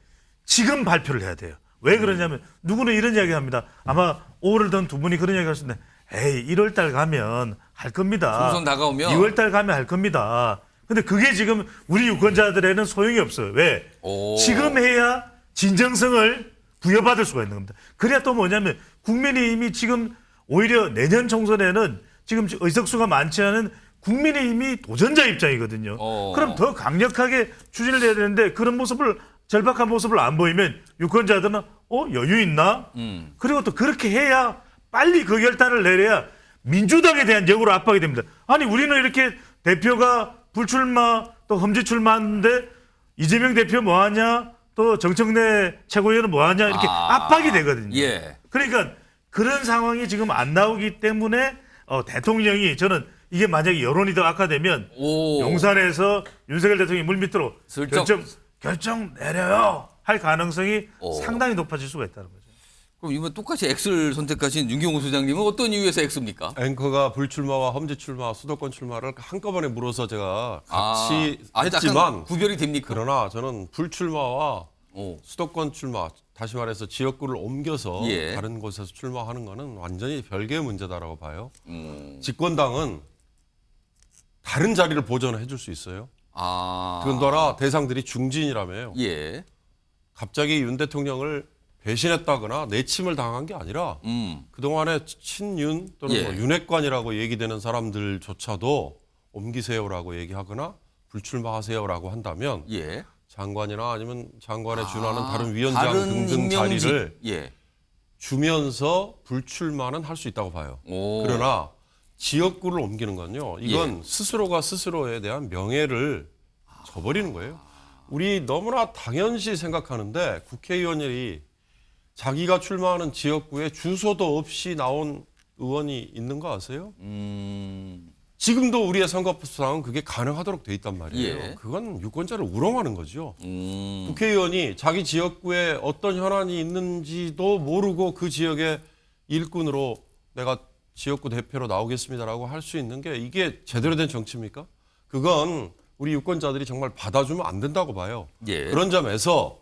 지금 발표를 해야 돼요. 왜 그러냐면 누구는 이런 이야기 합니다. 아마 5월을 든 두 분이 그런 이야기 하시는데 에이 1월 달 가면 할 겁니다. 총선 다가오면 2월 달 가면 할 겁니다. 근데 그게 지금 우리 유권자들에는 소용이 없어요. 왜? 지금 해야 진정성을 부여받을 수가 있는 겁니다. 그래야 또 뭐냐면 국민의힘이 지금 오히려 내년 총선에는 지금 의석수가 많지 않은 국민의힘이 도전자 입장이거든요. 그럼 더 강력하게 추진을 해야 되는데 그런 모습을 절박한 모습을 안 보이면 유권자들은 여유 있나? 그리고 또 그렇게 해야 빨리 그 결단을 내려야 민주당에 대한 역으로 압박이 됩니다. 아니 우리는 이렇게 대표가 불출마 또 험지 출마하는데 이재명 대표 뭐하냐? 또 정청래 최고위원은 뭐하냐? 이렇게 압박이 되거든요. 그러니까 그런 상황이 지금 안 나오기 때문에 대통령이 저는 이게 만약에 여론이 더 악화되면 용산에서 윤석열 대통령이 물밑으로 결정 내려요 할 가능성이 상당히 높아질 수가 있다는 거죠. 그럼 이번 똑같이 X를 선택하신 윤경호 소장님은 어떤 이유에서 X입니까? 앵커가 불출마와 험지 출마, 수도권 출마를 한꺼번에 물어서 제가 같이 했지만 구별이 됩니까? 그러나 저는 불출마와 수도권 출마, 다시 말해서 지역구를 옮겨서 다른 곳에서 출마하는 거는 완전히 별개의 문제다라고 봐요. 집권당은 다른 자리를 보전해 줄 수 있어요. 그런더러 대상들이 중진이라며요. 갑자기 윤 대통령을 배신했다거나 내침을 당한 게 아니라 그동안에 친윤 또는 뭐 윤핵관이라고 얘기되는 사람들조차도 옮기세요라고 얘기하거나 불출마하세요라고 한다면 장관이나 아니면 장관에 준하는 다른 위원장 등등 자리를 주면서 불출마는 할 수 있다고 봐요. 그러나 지역구를 옮기는 건요. 이건 스스로가 스스로에 대한 명예를 저버리는 거예요. 우리 너무나 당연시 생각하는데 국회의원들이 자기가 출마하는 지역구에 주소도 없이 나온 의원이 있는 거 아세요? 지금도 우리의 선거법상은 그게 가능하도록 돼 있단 말이에요. 그건 유권자를 우롱하는 거죠. 국회의원이 자기 지역구에 어떤 현안이 있는지도 모르고 그 지역의 일꾼으로 내가 지역구 대표로 나오겠습니다라고 할 수 있는 게 이게 제대로 된 정치입니까? 그건 우리 유권자들이 정말 받아주면 안 된다고 봐요. 예. 그런 점에서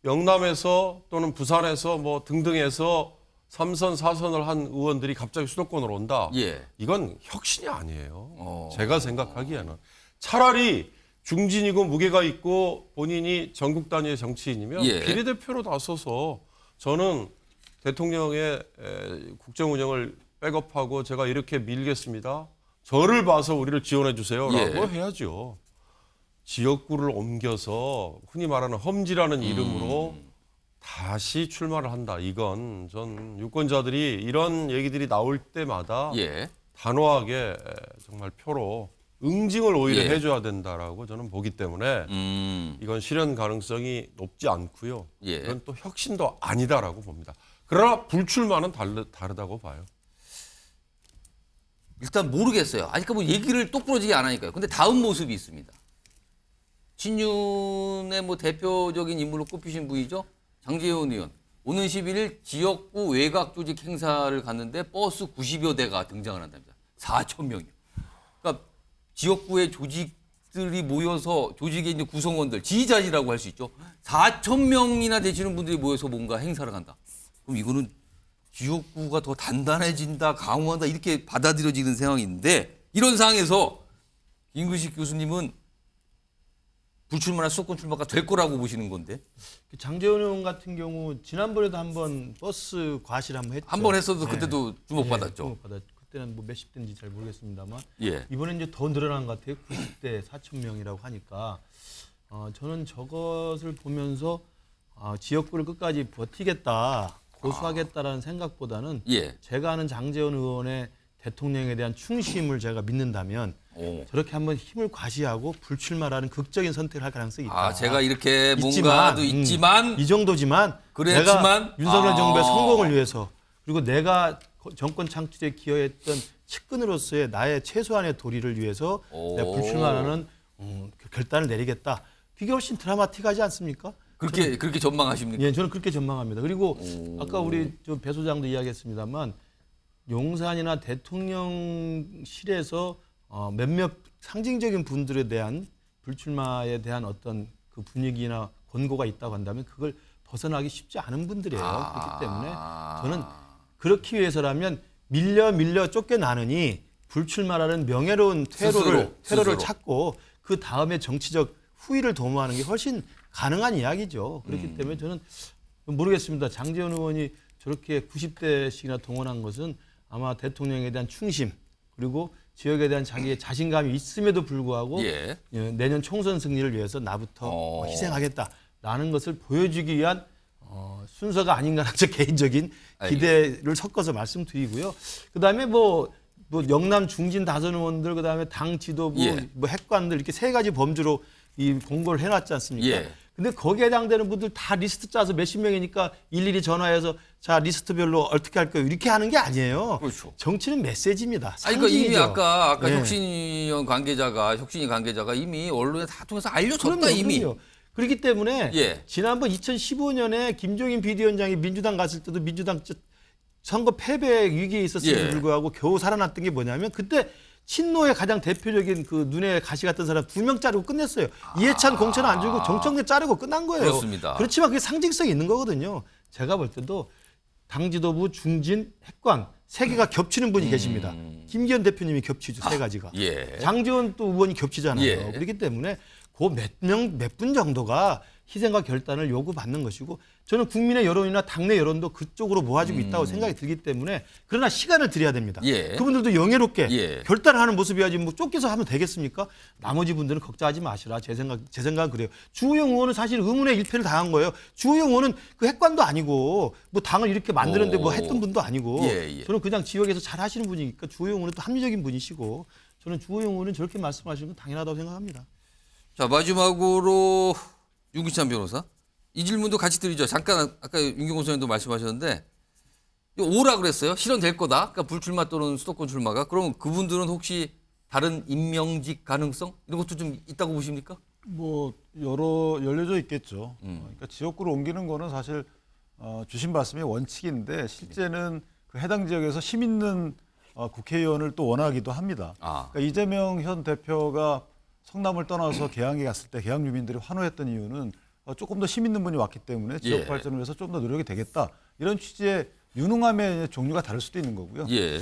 영남에서 또는 부산에서 뭐 등등해서 3선, 4선을 한 의원들이 갑자기 수도권으로 온다. 예. 이건 혁신이 아니에요. 제가 생각하기에는. 차라리 중진이고 무게가 있고 본인이 전국 단위의 정치인이면 예. 비례대표로 나서서 저는 대통령의 국정 운영을 백업하고 제가 이렇게 밀겠습니다. 저를 봐서 우리를 지원해 주세요라고 예. 해야죠. 지역구를 옮겨서 흔히 말하는 험지라는 이름으로 다시 출마를 한다. 이건 전 유권자들이 이런 얘기들이 나올 때마다 예. 단호하게 정말 표로 응징을 오히려 예. 해줘야 된다라고 저는 보기 때문에 이건 실현 가능성이 높지 않고요. 예. 이건 또 혁신도 아니다라고 봅니다. 그러나 불출마는 다르다고 봐요. 일단 모르겠어요. 아직까 뭐 얘기를 똑부러지게 안 하니까요. 근데 다음 모습이 있습니다. 친윤의 뭐 대표적인 인물로 꼽히신 분이죠. 장제원 의원. 오는 11일 지역구 외곽 조직 행사를 갔는데 버스 90여 대가 등장을 한답니다. 4천 명이요. 그러니까 지역구의 조직들이 모여서 조직의 이제 구성원들, 지지자지라고 할 수 있죠. 4천 명이나 되시는 분들이 모여서 뭔가 행사를 한다. 그럼 이거는 지역구가 더 단단해진다, 강화한다 이렇게 받아들여지는 상황인데 이런 상황에서 김근식 교수님은 불출마나 수도권 출마가 될 거라고 보시는 건데 장제원 의원 같은 경우 지난번에도 한번 버스 과실 한번 했죠. 한 번 했어도 그때도 주목받았죠. 주목받았죠. 그때는 뭐 몇십 대인지 잘 모르겠습니다만 예. 이번에 이제 더 늘어난 것 같아요. 90대 4천 명이라고 하니까 저는 저것을 보면서 지역구를 끝까지 버티겠다, 고수하겠다라는 생각보다는 예. 제가 아는 장제원 의원의 대통령에 대한 충심을 제가 믿는다면 저렇게 한번 힘을 과시하고 불출마라는 극적인 선택을 할 가능성이 있다. 제가 이렇게 뭔가도 있지만 이 정도지만 그랬지만 내가 윤석열 정부의 성공을 위해서 그리고 내가 정권 창출에 기여했던 측근으로서의 나의 최소한의 도리를 위해서 내가 불출마하는 결단을 내리겠다. 그게 훨씬 드라마틱하지 않습니까? 그렇게 전망하십니까? 예, 저는 그렇게 전망합니다. 그리고 아까 우리 배 소장도 이야기했습니다만 용산이나 대통령실에서 몇몇 상징적인 분들에 대한 불출마에 대한 어떤 그 분위기나 권고가 있다고 한다면 그걸 벗어나기 쉽지 않은 분들이에요. 그렇기 때문에 저는 그렇기 위해서라면 밀려 쫓겨나느니 불출마라는 명예로운 퇴로를 스스로. 찾고 그 다음에 정치적 후위를 도모하는 게 훨씬 가능한 이야기죠. 그렇기 때문에 저는 모르겠습니다. 장제원 의원이 저렇게 90대씩이나 동원한 것은 아마 대통령에 대한 충심 그리고 지역에 대한 자기의 자신감이 있음에도 불구하고 예. 내년 총선 승리를 위해서 나부터 희생하겠다라는 것을 보여주기 위한 순서가 아닌가 하는 제 개인적인 기대를 섞어서 말씀드리고요. 그다음에 뭐 영남 중진 다선 의원들 그다음에 당 지도부 예. 뭐 핵관들 이렇게 세 가지 범주로 이 공고를 해놨지 않습니까? 예. 근데 거기에 해당되는 분들 다 리스트 짜서 몇십 명이니까 일일이 전화해서 자 리스트별로 어떻게 할 거예요 이렇게 하는 게 아니에요. 그렇죠. 정치는 메시지입니다. 그러니까 이미 아까 예. 혁신이 관계자가 이미 언론에 다 통해서 알려줬다 이미. 그럼요. 그렇기 때문에 예. 지난번 2015년에 김종인 비대위원장이 민주당 갔을 때도 민주당 선거 패배 위기에 있었음에도 예. 불구하고 겨우 살아났던 게 뭐냐면 그때 친노의 가장 대표적인 그 눈에 가시 같은 사람 2명 자르고 끝냈어요. 이해찬 공천 안 주고 정청래 자르고 끝난 거예요. 그렇습니다. 그렇지만 그게 상징성이 있는 거거든요. 제가 볼 때도 당 지도부 중진 핵관 세 개가 겹치는 분이 계십니다. 김기현 대표님이 겹치죠. 세 가지가. 예. 장제원 또 의원이 겹치잖아요. 예. 그렇기 때문에 그 몇 분 정도가 희생과 결단을 요구받는 것이고 저는 국민의 여론이나 당내 여론도 그쪽으로 모아지고 있다고 생각이 들기 때문에 그러나 시간을 드려야 됩니다. 예. 그분들도 영예롭게 예. 결단을 하는 모습이야지 뭐 쫓겨서 하면 되겠습니까? 나머지 분들은 걱정하지 마시라. 제 생각은 그래요. 주호영 의원은 사실 의문의 일패를 당한 거예요. 주호영 의원은 그 핵관도 아니고 뭐 당을 이렇게 만드는데 뭐 했던 분도 아니고 예. 저는 그냥 지역에서 잘 하시는 분이니까 주호영 의원은 또 합리적인 분이시고 저는 주호영 의원은 저렇게 말씀하시는 건 당연하다고 생각합니다. 자 마지막으로 윤기찬 변호사 이 질문도 같이 드리죠. 잠깐 아까 윤경호 선생님도 말씀하셨는데 오라 그랬어요. 실현될 거다. 그러니까 불출마 또는 수도권 출마가. 그럼 그분들은 혹시 다른 임명직 가능성 이런 것도 좀 있다고 보십니까? 뭐 열려져 있겠죠. 그러니까 지역구를 옮기는 거는 사실 주신 말씀이 원칙인데 실제는 그 해당 지역에서 힘 있는 국회의원을 또 원하기도 합니다. 그러니까 이재명 현 대표가 성남을 떠나서 계양에 갔을 때 계양 주민들이 환호했던 이유는 조금 더 힘 있는 분이 왔기 때문에 지역 예. 발전을 위해서 좀 더 노력이 되겠다. 이런 취지의 유능함의 종류가 다를 수도 있는 거고요. 예.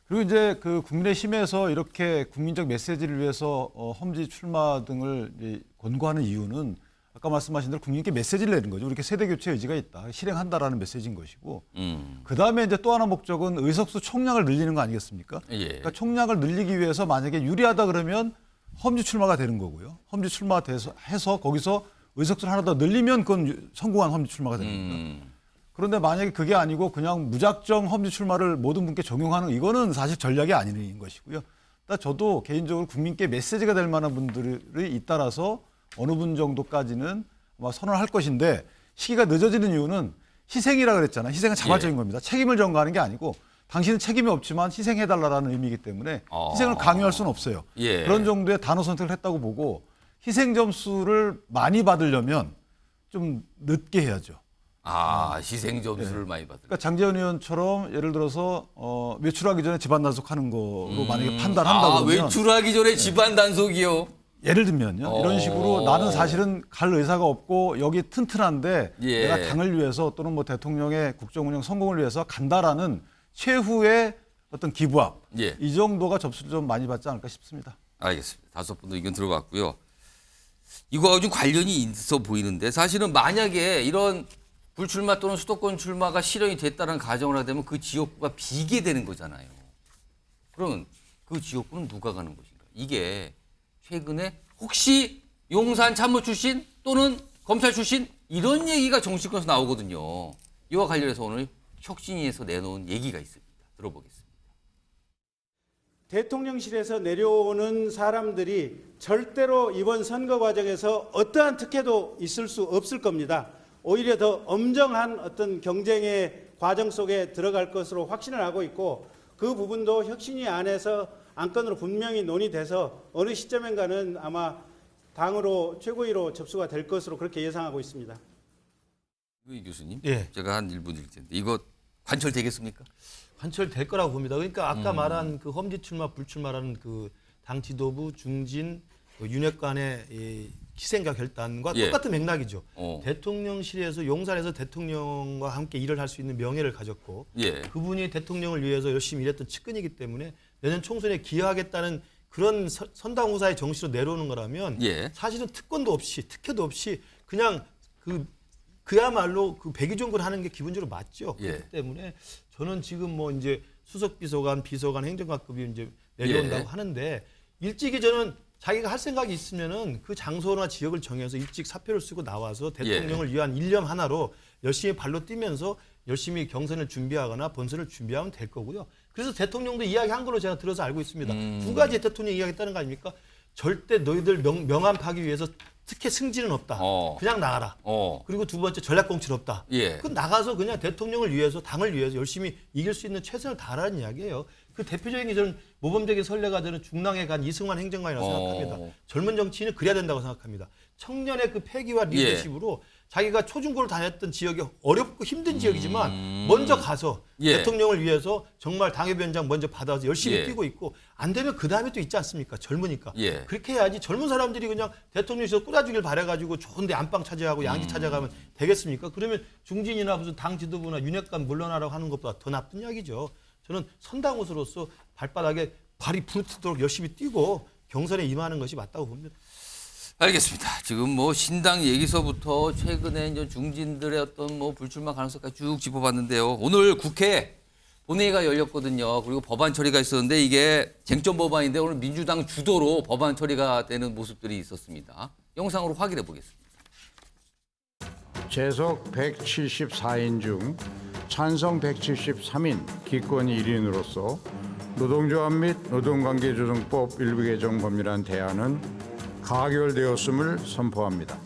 그리고 이제 그 국민의힘에서 이렇게 국민적 메시지를 위해서 험지 출마 등을 이제 권고하는 이유는 아까 말씀하신 대로 국민께 메시지를 내는 거죠. 이렇게 세대 교체 의지가 있다. 실행한다라는 메시지인 것이고. 그다음에 이제 또 하나 목적은 의석수 총량을 늘리는 거 아니겠습니까? 예. 그러니까 총량을 늘리기 위해서 만약에 유리하다 그러면 험지 출마가 되는 거고요. 험지 출마해서 거기서 의석수를 하나 더 늘리면 그건 성공한 험지 출마가 되는 겁니다. 그런데 만약에 그게 아니고 그냥 무작정 험지 출마를 모든 분께 적용하는 이거는 사실 전략이 아닌 것이고요. 그러니까 저도 개인적으로 국민께 메시지가 될 만한 분들이 잇따라서 어느 분 정도까지는 아마 선언할 것인데 시기가 늦어지는 이유는 희생이라 그랬잖아요. 희생은 자발적인 겁니다. 책임을 전가하는 게 아니고 당신은 책임이 없지만 희생해달라는 의미이기 때문에 희생을 강요할 수는 없어요. 예. 그런 정도의 단어 선택을 했다고 보고 희생 점수를 많이 받으려면 좀 늦게 해야죠. 희생 점수를 많이 받을. 그러니까 장재현 의원처럼 예를 들어서 외출하기 전에 집안 단속하는 거로 만약에 판단한다고 그러면 외출하기 전에 집안 단속이요. 예를 들면요. 이런 식으로 나는 사실은 갈 의사가 없고 여기 튼튼한데 예. 내가 당을 위해서 또는 뭐 대통령의 국정운영 성공을 위해서 간다라는 최후의 어떤 기부합 예. 이 정도가 접수를 좀 많이 받지 않을까 싶습니다. 알겠습니다. 5분도 의견 들어봤고요. 이거하고 좀 관련이 있어 보이는데 사실은 만약에 이런 불출마 또는 수도권 출마가 실현이 됐다는 가정을 하게 되면 그 지역구가 비게 되는 거잖아요. 그러면 그 지역구는 누가 가는 것인가? 이게 최근에 혹시 용산 참모 출신 또는 검찰 출신 이런 얘기가 정치권에서 나오거든요. 이와 관련해서 오늘 혁신위에서 내놓은 얘기가 있습니다. 들어보겠습니다. 대통령실에서 내려오는 사람들이 절대로 이번 선거 과정에서 어떠한 특혜도 있을 수 없을 겁니다. 오히려 더 엄정한 어떤 경쟁의 과정 속에 들어갈 것으로 확신을 하고 있고 그 부분도 혁신위 안에서 안건으로 분명히 논의돼서 어느 시점인가는 아마 당으로 최고위로 접수가 될 것으로 그렇게 예상하고 있습니다. 이 교수님, 예. 제가 한 1분 드릴 텐데 이거 관철되겠습니까? 관철될 거라고 봅니다. 그러니까 아까 말한 그 험지 출마 불출마라는 그 당 지도부 중진 윤핵 간의 이 희생과 결단과 예. 똑같은 맥락이죠. 대통령실에서 용산에서 대통령과 함께 일을 할 수 있는 명예를 가졌고 예. 그분이 대통령을 위해서 열심히 일했던 측근이기 때문에 내년 총선에 기여하겠다는 그런 선당후사의 정신으로 내려오는 거라면 예. 사실은 특권도 없이 특혜도 없이 그냥 그야말로 그 백의종군 하는 게 기본적으로 맞죠. 예. 그렇기 때문에 저는 지금 뭐 이제 수석 비서관, 비서관, 행정관급이 이제 내려온다고 예. 하는데 일찍이 저는 자기가 할 생각이 있으면은 그 장소나 지역을 정해서 일찍 사표를 쓰고 나와서 대통령을 위한 일념 하나로 열심히 발로 뛰면서 열심히 경선을 준비하거나 본선을 준비하면 될 거고요. 그래서 대통령도 이야기한 걸로 제가 들어서 알고 있습니다. 두 가지 대통령이 이야기했다는 거 아닙니까? 절대 너희들 명함 파기 위해서 특혜 승진은 없다. 그냥 나가라. 그리고 두 번째 전략 공천 없다. 예. 그 나가서 그냥 대통령을 위해서 당을 위해서 열심히 이길 수 있는 최선을 다하라는 이야기예요. 그 대표적인 게 저는 모범적인 선례가 저는 중랑에 간 이승만 행정관이라고 생각합니다. 젊은 정치인은 그래야 된다고 생각합니다. 청년의 그 패기와 리더십으로 자기가 초중고를 다녔던 지역이 어렵고 힘든 지역이지만 먼저 가서 대통령을 위해서 정말 당협위원장 먼저 받아서 열심히 뛰고 있고 안 되면 그 다음에 또 있지 않습니까? 젊으니까. 그렇게 해야지 젊은 사람들이 그냥 대통령실에서 꾸다주길 바래가지고 좋은데 안방 차지하고 양지 찾아가면 되겠습니까? 그러면 중진이나 무슨 당 지도부나 윤핵관 물러나라고 하는 것보다 더 나쁜 이야기죠. 저는 선당우수로서 발바닥에 발이 부르트도록 열심히 뛰고 경선에 임하는 것이 맞다고 봅니다. 알겠습니다. 지금 뭐 신당 얘기서부터 최근에 이제 중진들의 어떤 뭐 불출마 가능성까지 쭉 짚어봤는데요. 오늘 국회 본회의가 열렸거든요. 그리고 법안 처리가 있었는데 이게 쟁점 법안인데 오늘 민주당 주도로 법안 처리가 되는 모습들이 있었습니다. 영상으로 확인해 보겠습니다. 재석 174인 중 찬성 173인 기권 1인으로서 노동조합 및 노동관계조정법 일부 개정 법률안 대안은 가결되었음을 선포합니다.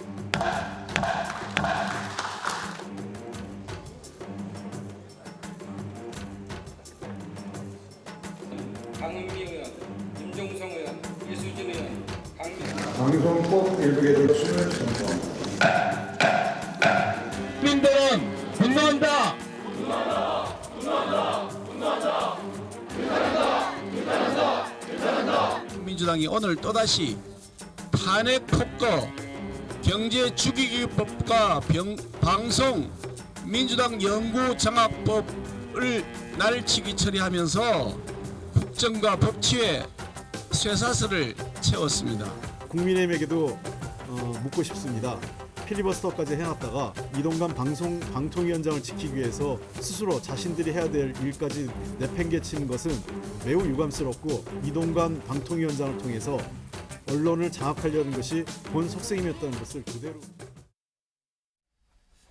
강은미 의원, 임종성 의원, 이수진 의원, 방송법 일부 개정을 선포합니다. 국민들은 분노한다. 민주당이 오늘 또다시 탄핵 폭거, 경제 주기기법과 방송 민주당 연구장악법을 날치기 처리하면서 국정과 법치에 쇠사슬을 채웠습니다. 국민의힘에게도 묻고 싶습니다. 필리버스터까지 해놨다가 이동관 방통위원장을 지키기 위해서 스스로 자신들이 해야 될 일까지 내팽개치는 것은 매우 유감스럽고 이동관 방통위원장을 통해서 언론을 장악하려는 것이 본 속셈이었다는 것을 그대로.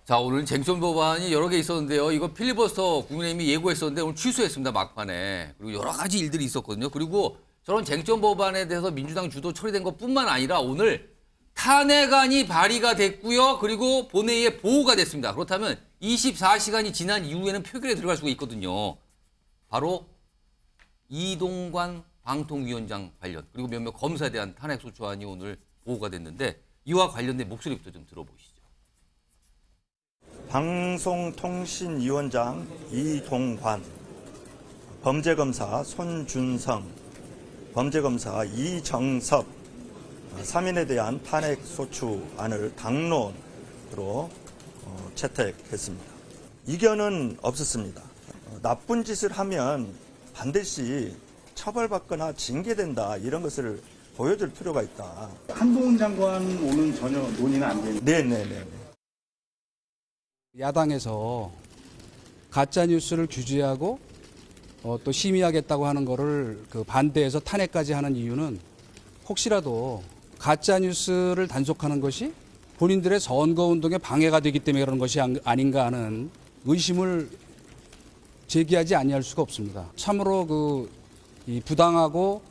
자, 오늘 쟁점 법안이 여러 개 있었는데요. 이거 필리버스터 국민의힘이 예고했었는데 오늘 취소했습니다. 막판에. 그리고 여러 가지 일들이 있었거든요. 그리고 저런 쟁점 법안에 대해서 민주당 주도 처리된 것뿐만 아니라 오늘 탄핵안이 발의가 됐고요. 그리고 본회의에 보고가 됐습니다. 그렇다면 24시간이 지난 이후에는 표결에 들어갈 수가 있거든요. 바로 이동관 방통위원장 관련 그리고 몇몇 검사에 대한 탄핵소추안이 오늘 보고가 됐는데 이와 관련된 목소리부터 좀 들어보시죠. 방송통신위원장 이동관, 범죄검사 손준성, 범죄검사 이정섭 3인에 대한 탄핵소추안을 당론으로 채택했습니다. 이견은 없었습니다. 나쁜 짓을 하면 반드시 처벌받거나 징계된다 이런 것을 보여줄 필요가 있다. 한동훈 장관 오는 전혀 논의는 안 되는. 네네네. 야당에서 가짜 뉴스를 규제하고 또 심의하겠다고 하는 거를 반대해서 탄핵까지 하는 이유는 혹시라도 가짜 뉴스를 단속하는 것이 본인들의 선거 운동에 방해가 되기 때문에 그런 것이 아닌가 하는 의심을 제기하지 아니할 수가 없습니다. 참으로 이 부당하고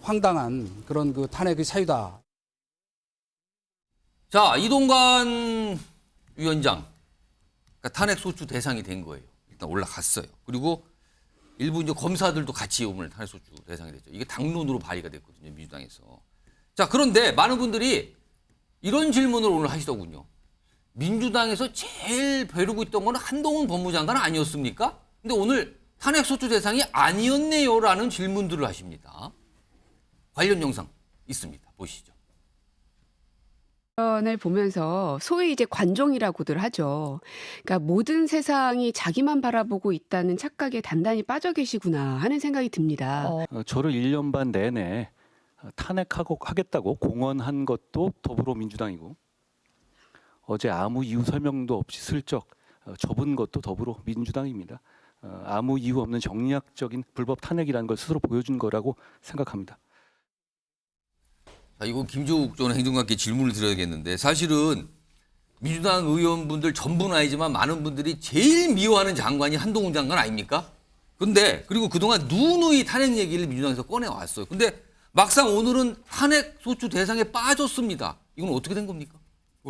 황당한 그런 탄핵의 사유다. 자, 이동관 위원장 그러니까 탄핵 소추 대상이 된 거예요. 일단 올라갔어요. 그리고 일부 이제 검사들도 같이 오늘 탄핵 소추 대상이 됐죠. 이게 당론으로 발의가 됐거든요, 민주당에서. 자, 그런데 많은 분들이 이런 질문을 오늘 하시더군요. 민주당에서 제일 벼르고 있던 건 한동훈 법무장관 아니었습니까? 근데 오늘 탄핵 소추 대상이 아니었네요라는 질문들을 하십니다. 관련 영상 있습니다. 보시죠. 을 보면서 소위 이제 관종이라고들 하죠. 그러니까 모든 세상이 자기만 바라보고 있다는 착각에 단단히 빠져 계시구나 하는 생각이 듭니다. 저를 1년 반 내내 탄핵하겠다고 공언한 것도 더불어민주당이고 어제 아무 이유 설명도 없이 슬쩍 접은 것도 더불어민주당입니다. 아무 이유 없는 정략적인 불법 탄핵이라는 걸 스스로 보여준 거라고 생각합니다. 자, 이거 김조욱 전 행정관께 질문을 드려야겠는데 사실은 민주당 의원분들 전부는 아니지만 많은 분들이 제일 미워하는 장관이 한동훈 장관 아닙니까? 근데 그리고 그동안 누누이 탄핵 얘기를 민주당에서 꺼내왔어요. 근데 막상 오늘은 탄핵 소추 대상에 빠졌습니다. 이건 어떻게 된 겁니까?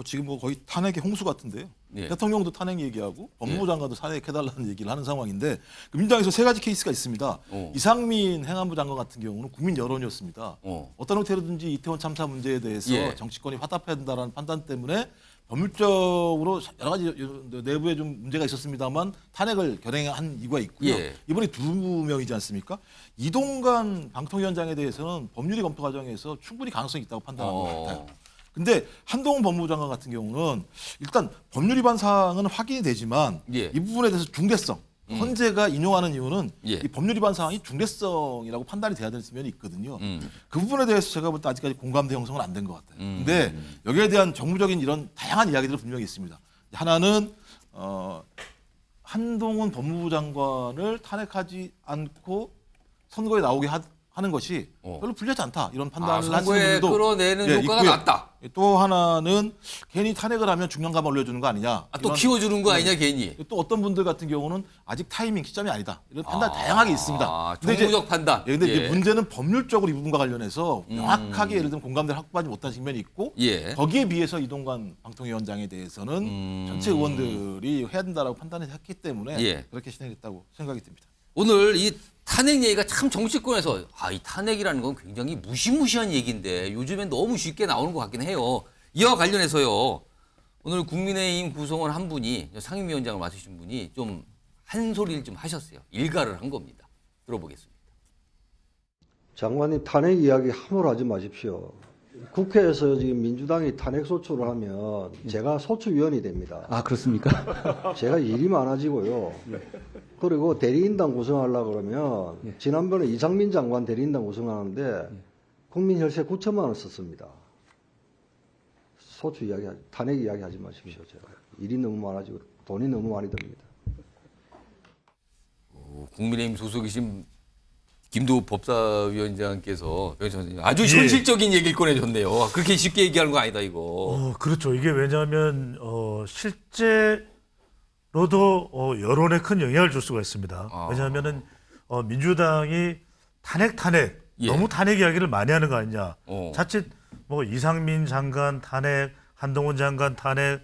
지금 거의 탄핵의 홍수 같은데요. 예. 대통령도 탄핵 얘기하고 법무부 장관도 탄핵해달라는 얘기를 하는 상황인데 민주당에서 세 가지 케이스가 있습니다. 이상민 행안부 장관 같은 경우는 국민 여론이었습니다. 어떤 형태로든지 이태원 참사 문제에 대해서 예. 정치권이 화답해야 된다는 판단 때문에 법률적으로 여러 가지 내부에 좀 문제가 있었습니다만 탄핵을 결행한 이유가 있고요. 예. 이번에 두 명이지 않습니까? 이동관 방통위원장에 대해서는 법률이 검토 과정에서 충분히 가능성이 있다고 판단한 것 같아요. 근데 한동훈 법무부 장관 같은 경우는 일단 법률 위반 사항은 확인이 되지만 이 부분에 대해서 중대성, 헌재가 인용하는 이유는 이 법률 위반 사항이 중대성이라고 판단이 돼야 되는 면이 있거든요. 그 부분에 대해서 제가 볼 때 아직까지 공감대 형성은 안 된 것 같아요. 근데 여기에 대한 정무적인 이런 다양한 이야기들은 분명히 있습니다. 하나는 한동훈 법무부 장관을 탄핵하지 않고 선거에 나오게 하는 것이 별로 불리하지 않다 이런 판단을 하시는 선거에 분들도 끌어내는 효과가 있고요. 낮다. 또 하나는 괜히 탄핵을 하면 중량감 올려주는 거 아니냐. 또 이런, 키워주는 거 아니냐 괜히. 또 어떤 분들 같은 경우는 아직 타이밍 시점이 아니다. 이런 판단 다양하게 있습니다. 정무적 판단. 근데 이제 문제는 법률적으로 이 부분과 관련해서 명확하게 예를 들면 공감대를 확보하지 못한 측면이 있고 거기에 비해서 이동관 방통위원장에 대해서는 전체 의원들이 해야 된다라고 판단을 했기 때문에 그렇게 진행했다고 생각이 듭니다. 오늘 이 탄핵 얘기가 참 정치권에서 이 탄핵이라는 건 굉장히 무시무시한 얘기인데 요즘엔 너무 쉽게 나오는 것 같긴 해요. 이와 관련해서요. 오늘 국민의힘 구성원 한 분이 상임위원장을 맡으신 분이 좀 한 소리를 좀 하셨어요. 일가를 한 겁니다. 들어보겠습니다. 장관님 탄핵 이야기 함부로 하지 마십시오. 국회에서 지금 민주당이 탄핵 소추를 하면 제가 소추위원이 됩니다. 아, 그렇습니까? 제가 일이 많아지고요. 그리고 대리인당 구성하려고 그러면 지난번에 이상민 장관 대리인당 구성하는데 국민 혈세 9천만 원 썼습니다. 소추 이야기, 탄핵 이야기 하지 마십시오. 제가 일이 너무 많아지고 돈이 너무 많이 듭니다. 국민의힘 소속이신 김도우 법사위원장께서 아주 현실적인 얘기를 꺼내줬네요. 그렇게 쉽게 얘기하는 거 아니다 이거. 그렇죠. 이게 왜냐하면 실제로도 여론에 큰 영향을 줄 수가 있습니다. 왜냐하면은 민주당이 탄핵 너무 탄핵 이야기를 많이 하는 거 아니냐. 자칫 뭐 이상민 장관 탄핵, 한동훈 장관 탄핵,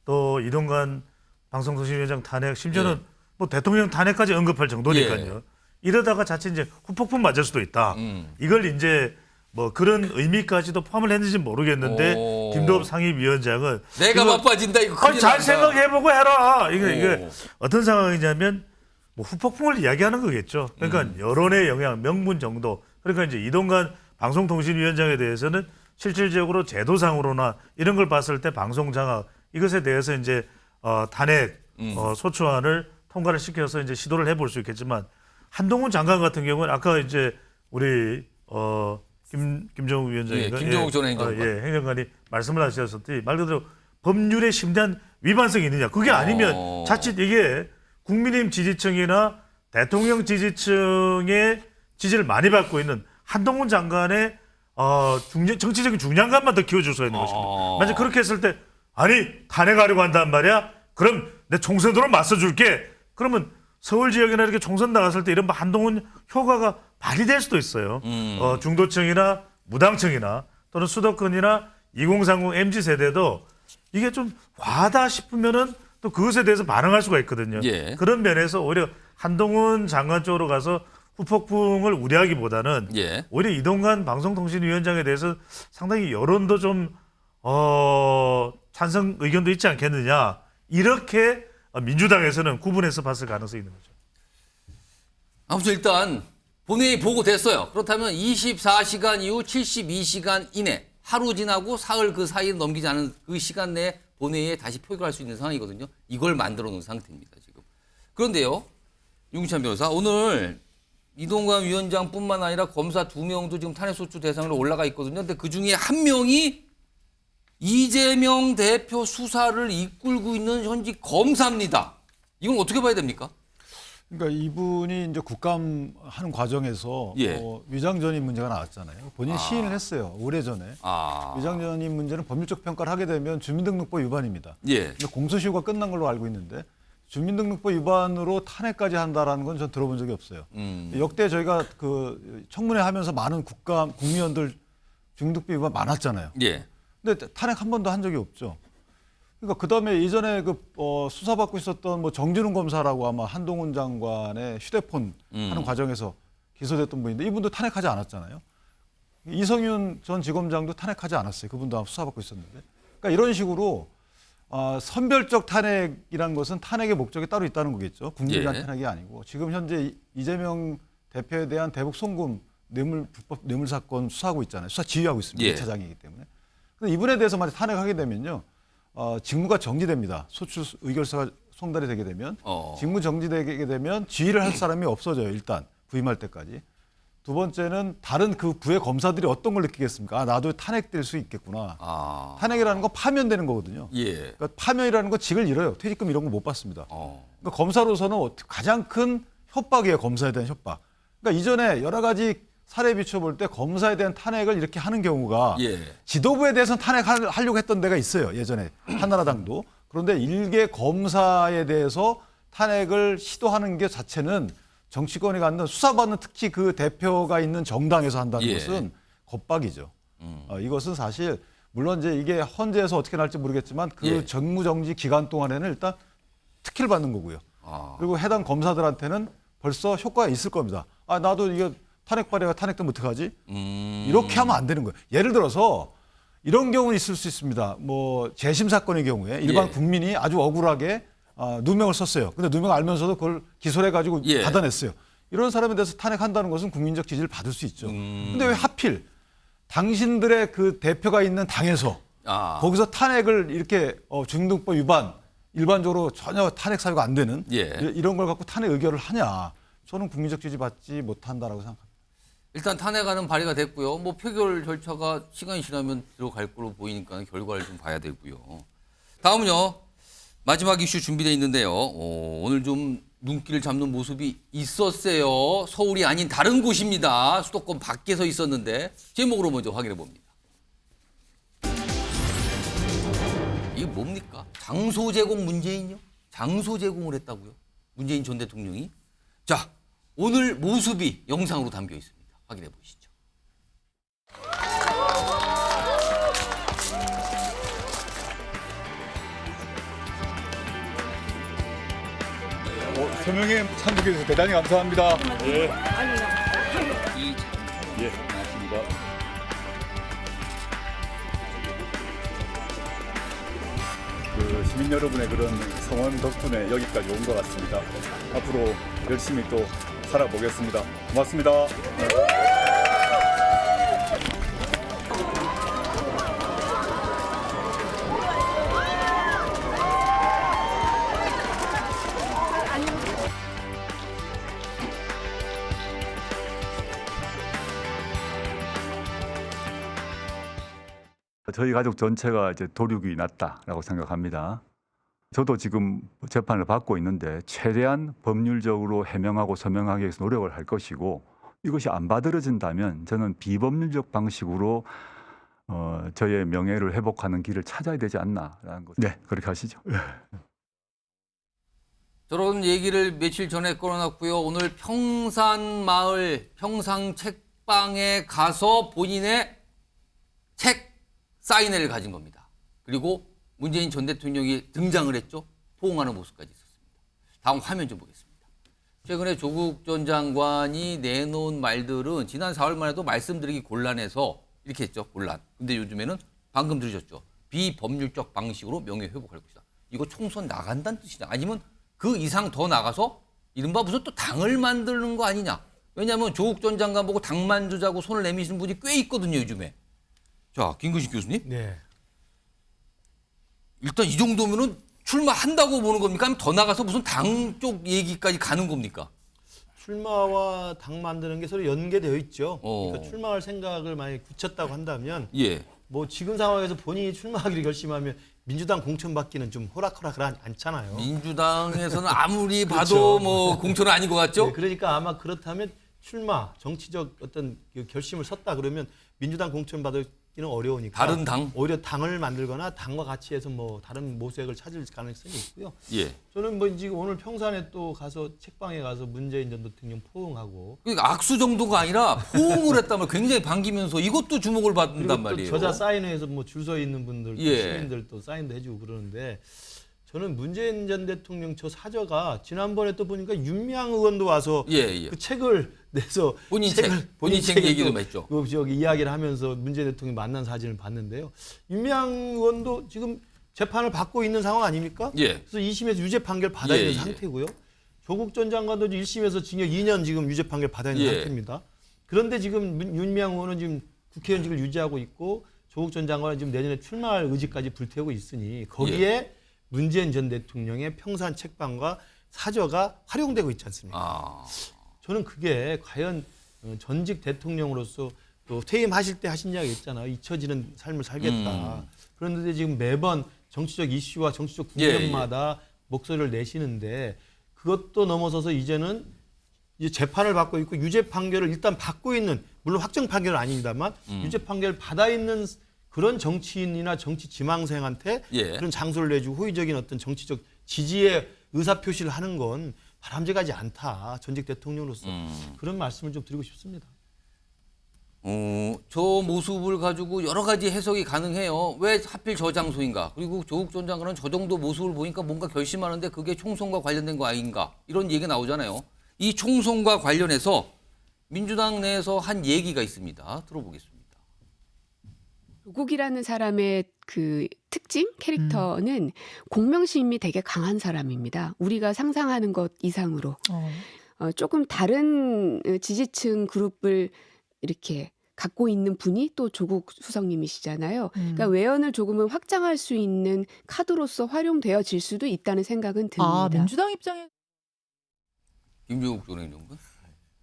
또 이동관 방송통신위원장 탄핵, 심지어는 뭐 대통령 탄핵까지 언급할 정도니까요. 이러다가 자칫 이제 후폭풍 맞을 수도 있다. 이걸 이제 뭐 그런 의미까지도 포함을 했는지 모르겠는데 김도읍 상임위원장은 내가 바빠진다 이거. 잘 생각해보고 해라. 이게 어떤 상황이냐면 뭐 후폭풍을 이야기하는 거겠죠. 그러니까 여론의 영향, 명분 정도. 그러니까 이제 이동관 방송통신위원장에 대해서는 실질적으로 제도상으로나 이런 걸 봤을 때 방송 장악 이것에 대해서 이제 탄핵 소추안을 통과를 시켜서 이제 시도를 해볼 수 있겠지만. 한동훈 장관 같은 경우는 아까 이제 우리 김정욱 위원장인가 김정욱 전 행정관 행정관이 말씀을 하셨었듯이 말 그대로 법률에 심대한 위반성이 있느냐 그게 아니면 자칫 이게 국민의힘 지지층이나 대통령 지지층의 지지를 많이 받고 있는 한동훈 장관의 정치적인 중량감만 더 키워줄 수가 있는 것입니다. 만약 그렇게 했을 때 아니 탄핵하려고 한단 말이야? 그럼 내 총선으로 맞서줄게. 그러면 서울 지역이나 이렇게 총선 나갔을 때 이런 한동훈 효과가 발휘될 수도 있어요. 중도층이나 무당층이나 또는 수도권이나 2030 MZ 세대도 이게 좀 과하다 싶으면은 또 그것에 대해서 반응할 수가 있거든요. 그런 면에서 오히려 한동훈 장관 쪽으로 가서 후폭풍을 우려하기보다는 오히려 이동관 방송통신위원장에 대해서 상당히 여론도 좀 찬성 의견도 있지 않겠느냐 이렇게. 민주당에서는 구분해서 봤을 가능성이 있는 거죠. 아무튼 일단 본회의 보고됐어요. 그렇다면 24시간 이후 72시간 이내 하루 지나고 사흘 그 사이에 넘기지 않은 그 시간 내에 본회의에 다시 표결할 수 있는 상황이거든요. 이걸 만들어 놓은 상태입니다. 지금. 그런데요. 윤기찬 변호사 오늘 이동관 위원장뿐만 아니라 검사 2명도 지금 탄핵소추 대상으로 올라가 있거든요. 근데 그중에 한 명이 이재명 대표 수사를 이끌고 있는 현직 검사입니다. 이건 어떻게 봐야 됩니까? 그러니까 이분이 이제 국감 하는 과정에서 위장전입 문제가 나왔잖아요. 본인이 시인을 했어요. 오래전에. 위장전입 문제는 법률적 평가를 하게 되면 주민등록법 위반입니다. 근데 공소시효가 끝난 걸로 알고 있는데 주민등록법 위반으로 탄핵까지 한다라는 건 전 들어본 적이 없어요. 역대 저희가 그 청문회 하면서 많은 국민의원들 중등법 위반 많았잖아요. 근데 탄핵 한 번도 한 적이 없죠. 그러니까 그다음에 이전에 수사받고 있었던 뭐 정진웅 검사라고 아마 한동훈 장관의 휴대폰 하는 과정에서 기소됐던 분인데 이분도 탄핵하지 않았잖아요. 이성윤 전 지검장도 탄핵하지 않았어요. 그분도 아마 수사받고 있었는데. 그러니까 이런 식으로 선별적 탄핵이란 것은 탄핵의 목적이 따로 있다는 거겠죠. 국민을 위한 탄핵이 아니고 지금 현재 이재명 대표에 대한 대북 송금 불법 뇌물 사건 수사하고 있잖아요. 수사 지휘하고 있습니다. 2차장이기 때문에. 근데 이분에 대해서 만약 탄핵하게 되면요, 직무가 정지됩니다. 소추 의결서가 송달이 되게 되면 직무 정지되게 되면 지휘를 할 사람이 없어져요. 일단 부임할 때까지. 두 번째는 다른 그 부의 검사들이 어떤 걸 느끼겠습니까? 나도 탄핵될 수 있겠구나. 탄핵이라는 건 파면되는 거거든요. 그러니까 파면이라는 건 직을 잃어요. 퇴직금 이런 거 못 받습니다. 그러니까 검사로서는 가장 큰 협박이에요. 검사에 대한 협박. 그러니까 이전에 여러 가지 사례 비춰볼 때 검사에 대한 탄핵을 이렇게 하는 경우가 지도부에 대해서는 탄핵하려고 했던 데가 있어요. 예전에 한나라당도. 그런데 일개 검사에 대해서 탄핵을 시도하는 게 자체는 정치권이 갖는 수사받는 특히 그 대표가 있는 정당에서 한다는 것은 겁박이죠. 이것은 사실 물론 이제 이게 헌재에서 어떻게 날지 모르겠지만 그 정무정지 기간 동안에는 일단 특혜를 받는 거고요. 그리고 해당 검사들한테는 벌써 효과가 있을 겁니다. 나도 이게 탄핵 발의가 탄핵되면 어떡하지? 이렇게 하면 안 되는 거예요. 예를 들어서 이런 경우는 있을 수 있습니다. 뭐 재심 사건의 경우에 일반 국민이 아주 억울하게 누명을 썼어요. 근데 누명 알면서도 그걸 기소를 해가지고 받아냈어요. 이런 사람에 대해서 탄핵한다는 것은 국민적 지지를 받을 수 있죠. 근데 왜 하필 당신들의 그 대표가 있는 당에서 거기서 탄핵을 이렇게 중등법 위반 일반적으로 전혀 탄핵 사유가 안 되는 이런 걸 갖고 탄핵 의결을 하냐. 저는 국민적 지지 받지 못한다라고 생각합니다. 일단 탄핵안은 발의가 됐고요. 뭐 표결 절차가 시간이 지나면 들어갈 걸로 보이니까 결과를 좀 봐야 되고요. 다음은요. 마지막 이슈 준비되어 있는데요. 오늘 좀 눈길을 잡는 모습이 있었어요. 서울이 아닌 다른 곳입니다. 수도권 밖에서 있었는데 제목으로 먼저 확인해 봅니다. 이게 뭡니까? 장소 제공 문재인요? 장소 제공을 했다고요? 문재인 전 대통령이? 자, 오늘 모습이 영상으로 담겨 있습니다. 확인해 보시죠. 서명에 참석해 주셔서 대단히 감사합니다. 예. 예, 고맙습니다. 시민 여러분의 그런 성원 덕분에 여기까지 온 것 같습니다. 앞으로 열심히 또 살아보겠습니다. 고맙습니다. 저희 가족 전체가 이제 도륙이 났다라고 생각합니다. 저도 지금 재판을 받고 있는데 최대한 법률적으로 해명하고 서명하기 위해서 노력을 할 것이고 이것이 안 받아들여진다면 저는 비법률적 방식으로 저의 명예를 회복하는 길을 찾아야 되지 않나라는 것. 네, 그렇게 하시죠. 저런 얘기를 며칠 전에 끌어놨고요. 오늘 평산마을 평상책방에 가서 본인의 책 사인회를 가진 겁니다. 그리고 문재인 전 대통령이 등장을 했죠. 포옹하는 모습까지 있었습니다. 다음 화면 좀 보겠습니다. 최근에 조국 전 장관이 내놓은 말들은 지난 4월만 해도 말씀드리기 곤란해서 이렇게 했죠. 곤란. 근데 요즘에는 방금 들으셨죠. 비법률적 방식으로 명예 회복할 것이다. 이거 총선 나간다는 뜻이냐. 아니면 그 이상 더 나가서 이른바 무슨 또 당을 만드는 거 아니냐. 왜냐하면 조국 전 장관 보고 당 만들자고 손을 내미시는 분이 꽤 있거든요. 요즘에. 자, 김근식 교수님. 네. 일단 이 정도면은 출마한다고 보는 겁니까? 아니면 더 나가서 무슨 당 쪽 얘기까지 가는 겁니까? 출마와 당 만드는 게 서로 연계되어 있죠. 그러니까 출마할 생각을 만약에 굳혔다고 한다면 뭐 지금 상황에서 본인이 출마하기를 결심하면 민주당 공천받기는 좀 호락호락 않잖아요. 민주당에서는 아무리 봐도 그렇죠. 뭐 공천은 아닌 것 같죠? 네, 그러니까 아마 그렇다면 출마, 정치적 어떤 결심을 섰다 그러면 민주당 공천받기는 어려우니까 다른 당? 오히려 당을 만들거나 당과 같이 해서 뭐 다른 모색을 찾을 가능성이 있고요. 저는 뭐 지금 오늘 평산에 또 가서 책방에 가서 문재인 전 대통령 포옹하고 그러니까 악수 정도가 아니라 포옹을 했다면 굉장히 반기면서 이것도 주목을 받는단 말이에요. 저자 사인회에서 뭐 줄 서 있는 분들, 시민들 또 사인도 해주고 그러는데 저는 문재인 전 대통령 저 사저가 지난번에 또 보니까 윤미향 의원도 와서 그 책을 내서 본인 책 얘기도 했죠. 저기 이야기를 하면서 문재인 대통령 만난 사진을 봤는데요. 윤미향 의원도 지금 재판을 받고 있는 상황 아닙니까? 그래서 2심에서 유죄 판결 받아 있는 상태고요. 조국 전 장관도 1심에서 징역 2년 지금 유죄 판결 받아 있는 상태입니다. 그런데 지금 윤미향 의원은 지금 국회의원직을 유지하고 있고 조국 전 장관은 지금 내년에 출마할 의지까지 불태우고 있으니 거기에 문재인 전 대통령의 평산 책방과 사저가 활용되고 있지 않습니까? 저는 그게 과연 전직 대통령으로서 또 퇴임하실 때 하신 이야기 있잖아요. 잊혀지는 삶을 살겠다. 그런데 지금 매번 정치적 이슈와 정치적 국면마다 목소리를 내시는데 그것도 넘어서서 이제는 이제 재판을 받고 있고 유죄 판결을 일단 받고 있는, 물론 확정 판결은 아닙니다만 유죄 판결을 받아 있는 그런 정치인이나 정치 지망생한테 그런 장소를 내주고 호의적인 어떤 정치적 지지의 의사표시를 하는 건 바람직하지 않다. 전직 대통령으로서 그런 말씀을 좀 드리고 싶습니다. 저 모습을 가지고 여러 가지 해석이 가능해요. 왜 하필 저 장소인가? 그리고 조국 전 장관은 저 정도 모습을 보니까 뭔가 결심하는데 그게 총선과 관련된 거 아닌가? 이런 얘기가 나오잖아요. 이 총선과 관련해서 민주당 내에서 한 얘기가 있습니다. 들어보겠습니다. 조국이라는 사람의 그 특징, 캐릭터는 공명심이 되게 강한 사람입니다. 우리가 상상하는 것 이상으로. 조금 다른 지지층 그룹을 이렇게 갖고 있는 분이 또 조국 수석님이시잖아요. 그러니까 외연을 조금은 확장할 수 있는 카드로서 활용되어질 수도 있다는 생각은 듭니다. 아, 민주당 입장에 김종국 전 행정관.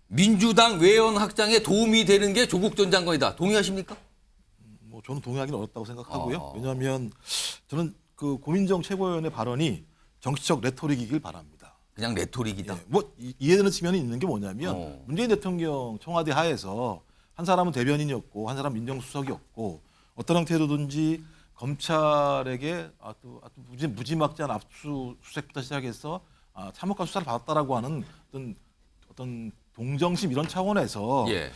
민주당 외연 확장에 도움이 되는 게 조국 전 장관이다. 동의하십니까? 뭐 저는 동의하기는 어렵다고 생각하고요. 아. 왜냐하면 저는 그 고민정 최고위원의 발언이 정치적 레토릭이길 바랍니다. 그냥 레토릭이다. 뭐 이해되는 측면이 있는 게 뭐냐면 문재인 대통령 청와대 하에서 한 사람은 대변인이었고 한 사람은 민정수석이었고 어떤 형태로든지 검찰에게 무지막지한 압수수색부터 시작해서 참혹한 수사를 받았다라고 하는 어떤 동정심 이런 차원에서 예.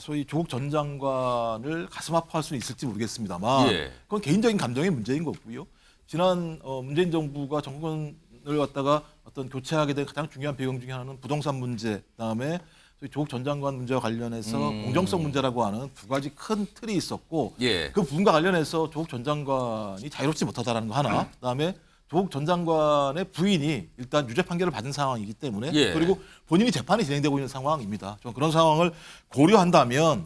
소위 조국 전 장관을 가슴 아파할 수는 있을지 모르겠습니다만 예. 그건 개인적인 감정의 문제인 거고요. 지난 문재인 정부가 정권을 갖다가 어떤 교체하게 된 가장 중요한 배경 중에 하나는 부동산 문제, 그다음에 소위 조국 전 장관 문제와 관련해서 공정성 문제라고 하는 두 가지 큰 틀이 있었고 예. 그 부분과 관련해서 조국 전 장관이 자유롭지 못하다라는 거 하나, 그다음에 조국 전 장관의 부인이 일단 유죄 판결을 받은 상황이기 때문에 예. 그리고 본인이 재판이 진행되고 있는 상황입니다. 좀 그런 상황을 고려한다면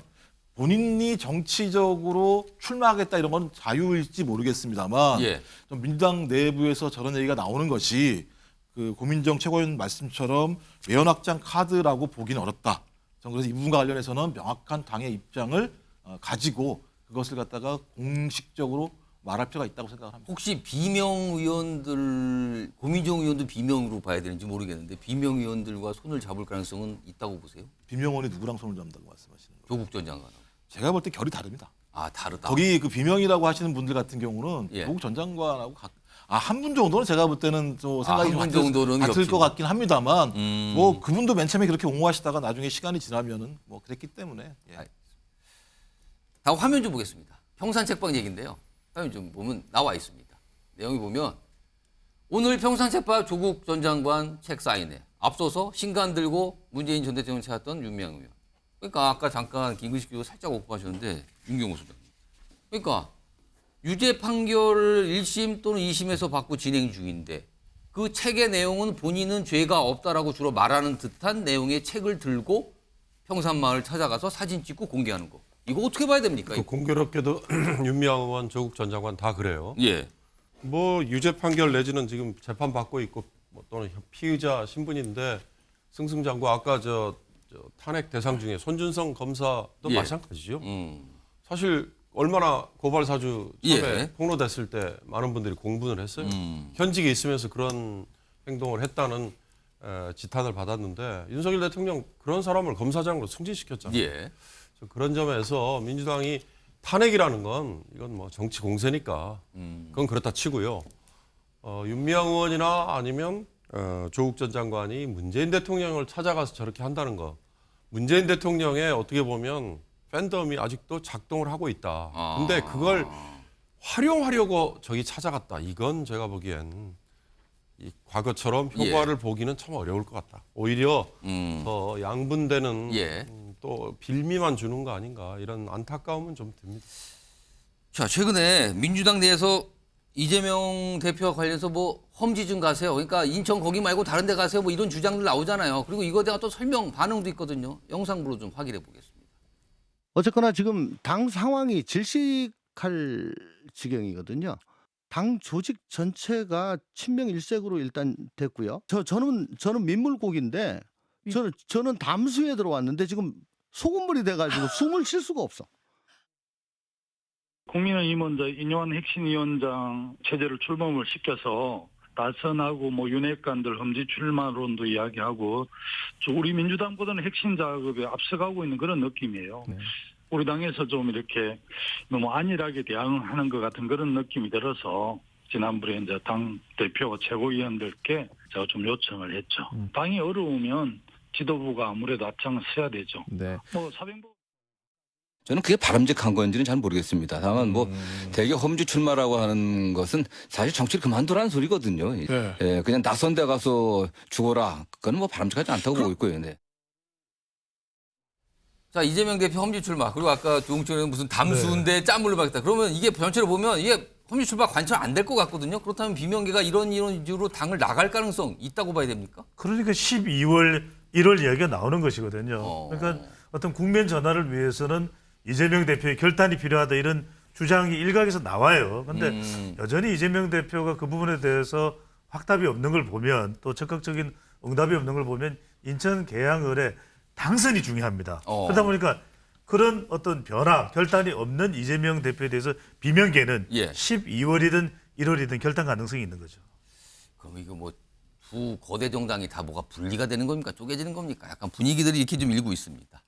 본인이 정치적으로 출마하겠다 이런 건 자유일지 모르겠습니다만 예. 좀 민주당 내부에서 저런 얘기가 나오는 것이 그 고민정 최고위원 말씀처럼 외연 확장 카드라고 보기는 어렵다. 저는 그래서 이 부분과 관련해서는 명확한 당의 입장을 가지고 그것을 갖다가 공식적으로 말할 필요가 있다고 생각을 합니다. 혹시 비명 의원들, 고민정 의원도 비명으로 봐야 되는지 모르겠는데 비명 의원들과 손을 잡을 가능성은 있다고 보세요? 비명 의원이 누구랑 손을 잡는다고 말씀하시는 거예요? 조국 전 장관. 제가 볼 때 결이 다릅니다. 아, 다르다. 거기 그 비명이라고 하시는 분들 같은 경우는 예. 조국 전 장관하고 한 분 정도는 제가 볼 때는 또 생각이 한 분 정도는 같을 것 같긴 합니다만 뭐 음. 그분도 맨 처음에 그렇게 옹호하시다가 나중에 시간이 지나면은 뭐 그랬기 때문에 예. 다음 화면 좀 보겠습니다. 평산 책방 얘기인데요. 화면 좀 보면 나와 있습니다. 내용이 보면 오늘 평산 책방 조국 전 장관 책 사인회 앞서서 신간 들고 문재인 전 대통령 찾았던 윤미향 의원. 그러니까 아까 잠깐 김근식 교수 살짝 오고 가셨는데 윤경호 소장님. 그러니까 유죄 판결을 1심 또는 2심에서 받고 진행 중인데 그 책의 내용은 본인은 죄가 없다라고 주로 말하는 듯한 내용의 책을 들고 평산마을 찾아가서 사진 찍고 공개하는 거. 이거 어떻게 봐야 됩니까? 그 공교롭게도 윤미향 의원, 조국 전 장관 다 그래요. 예. 뭐 유죄 판결 내지는 지금 재판 받고 있고 뭐 또는 피의자 신분인데 승승장구 아까 저 탄핵 대상 중에 손준성 검사도 예. 마찬가지죠. 사실 얼마나 고발 사주 처음에 예. 폭로됐을 때 많은 분들이 공분을 했어요. 현직에 있으면서 그런 행동을 했다는 지탄을 받았는데 윤석열 대통령 그런 사람을 검사장으로 승진시켰잖아요. 예. 그런 점에서 민주당이 탄핵이라는 건 이건 뭐 정치 공세니까 그건 그렇다 치고요. 윤미향 의원이나 아니면 조국 전 장관이 문재인 대통령을 찾아가서 저렇게 한다는 거. 문재인 대통령의 어떻게 보면 팬덤이 아직도 작동을 하고 있다. 근데 그걸 활용하려고 저기 찾아갔다. 이건 제가 보기엔 이 과거처럼 효과를 보기는 참 어려울 것 같다. 오히려 더 양분되는 또 빌미만 주는 거 아닌가 이런 안타까움은 좀 듭니다. 자, 최근에 민주당 내에서 이재명 대표와 관련해서 뭐 험지 좀 가세요. 그러니까 인천 거기 말고 다른 데 가세요. 뭐 이런 주장들 나오잖아요. 그리고 이거에 대한 또 설명 반응도 있거든요. 영상으로 좀 확인해 보겠습니다. 어쨌거나 지금 당 상황이 질식할 지경이거든요. 당 조직 전체가 친명일색으로 일단 됐고요. 저는 민물고기인데 저는 담수에 들어왔는데 지금 소금물이 돼가지고 숨을 쉴 수가 없어. 국민의힘은 인요한 핵심위원장 체제를 출범을 시켜서 다선하고 뭐 윤핵관들 험지 출마론도 이야기하고 우리 민주당보다는 핵심 작업에 앞서가고 있는 그런 느낌이에요. 네. 우리 당에서 좀 이렇게 너무 안일하게 대응하는 것 같은 그런 느낌이 들어서 지난번에 이제 당 대표와 최고위원들께 제가 좀 요청을 했죠. 당이 어려우면 지도부가 아무래도 앞장을 서야 되죠. 네. 뭐 사병법 저는 그게 바람직한 건지는 잘 모르겠습니다. 다만 뭐 대개 험지 출마라고 하는 것은 사실 정치를 그만두라는 소리거든요. 네. 예, 그냥 낯선 데 가서 죽어라. 그건 뭐 바람직하지 않다고 보고 있고요. 네. 자, 이재명 대표 험지 출마. 그리고 아까 조홍천 의원은 무슨 담수인데 짠물로 받겠다. 그러면 이게 전체로 보면 이게 험지 출마 관철 안 될 것 같거든요. 그렇다면 비명계가 이런 이유로 당을 나갈 가능성 있다고 봐야 됩니까? 그러니까 12월 1월 이야기가 나오는 것이거든요. 그러니까 어떤 국면 전환을 위해서는 이재명 대표의 결단이 필요하다 이런 주장이 일각에서 나와요. 그런데 여전히 이재명 대표가 그 부분에 대해서 확답이 없는 걸 보면 또 적극적인 응답이 없는 걸 보면 인천 계양을의 당선이 중요합니다. 그러다 보니까 그런 어떤 변화, 결단이 없는 이재명 대표에 대해서 비명계는 12월이든 1월이든 결단 가능성이 있는 거죠. 그럼 이거 뭐 두 거대 정당이 다 뭐가 분리가 되는 겁니까? 쪼개지는 겁니까? 약간 분위기들이 이렇게 좀 일고 있습니다.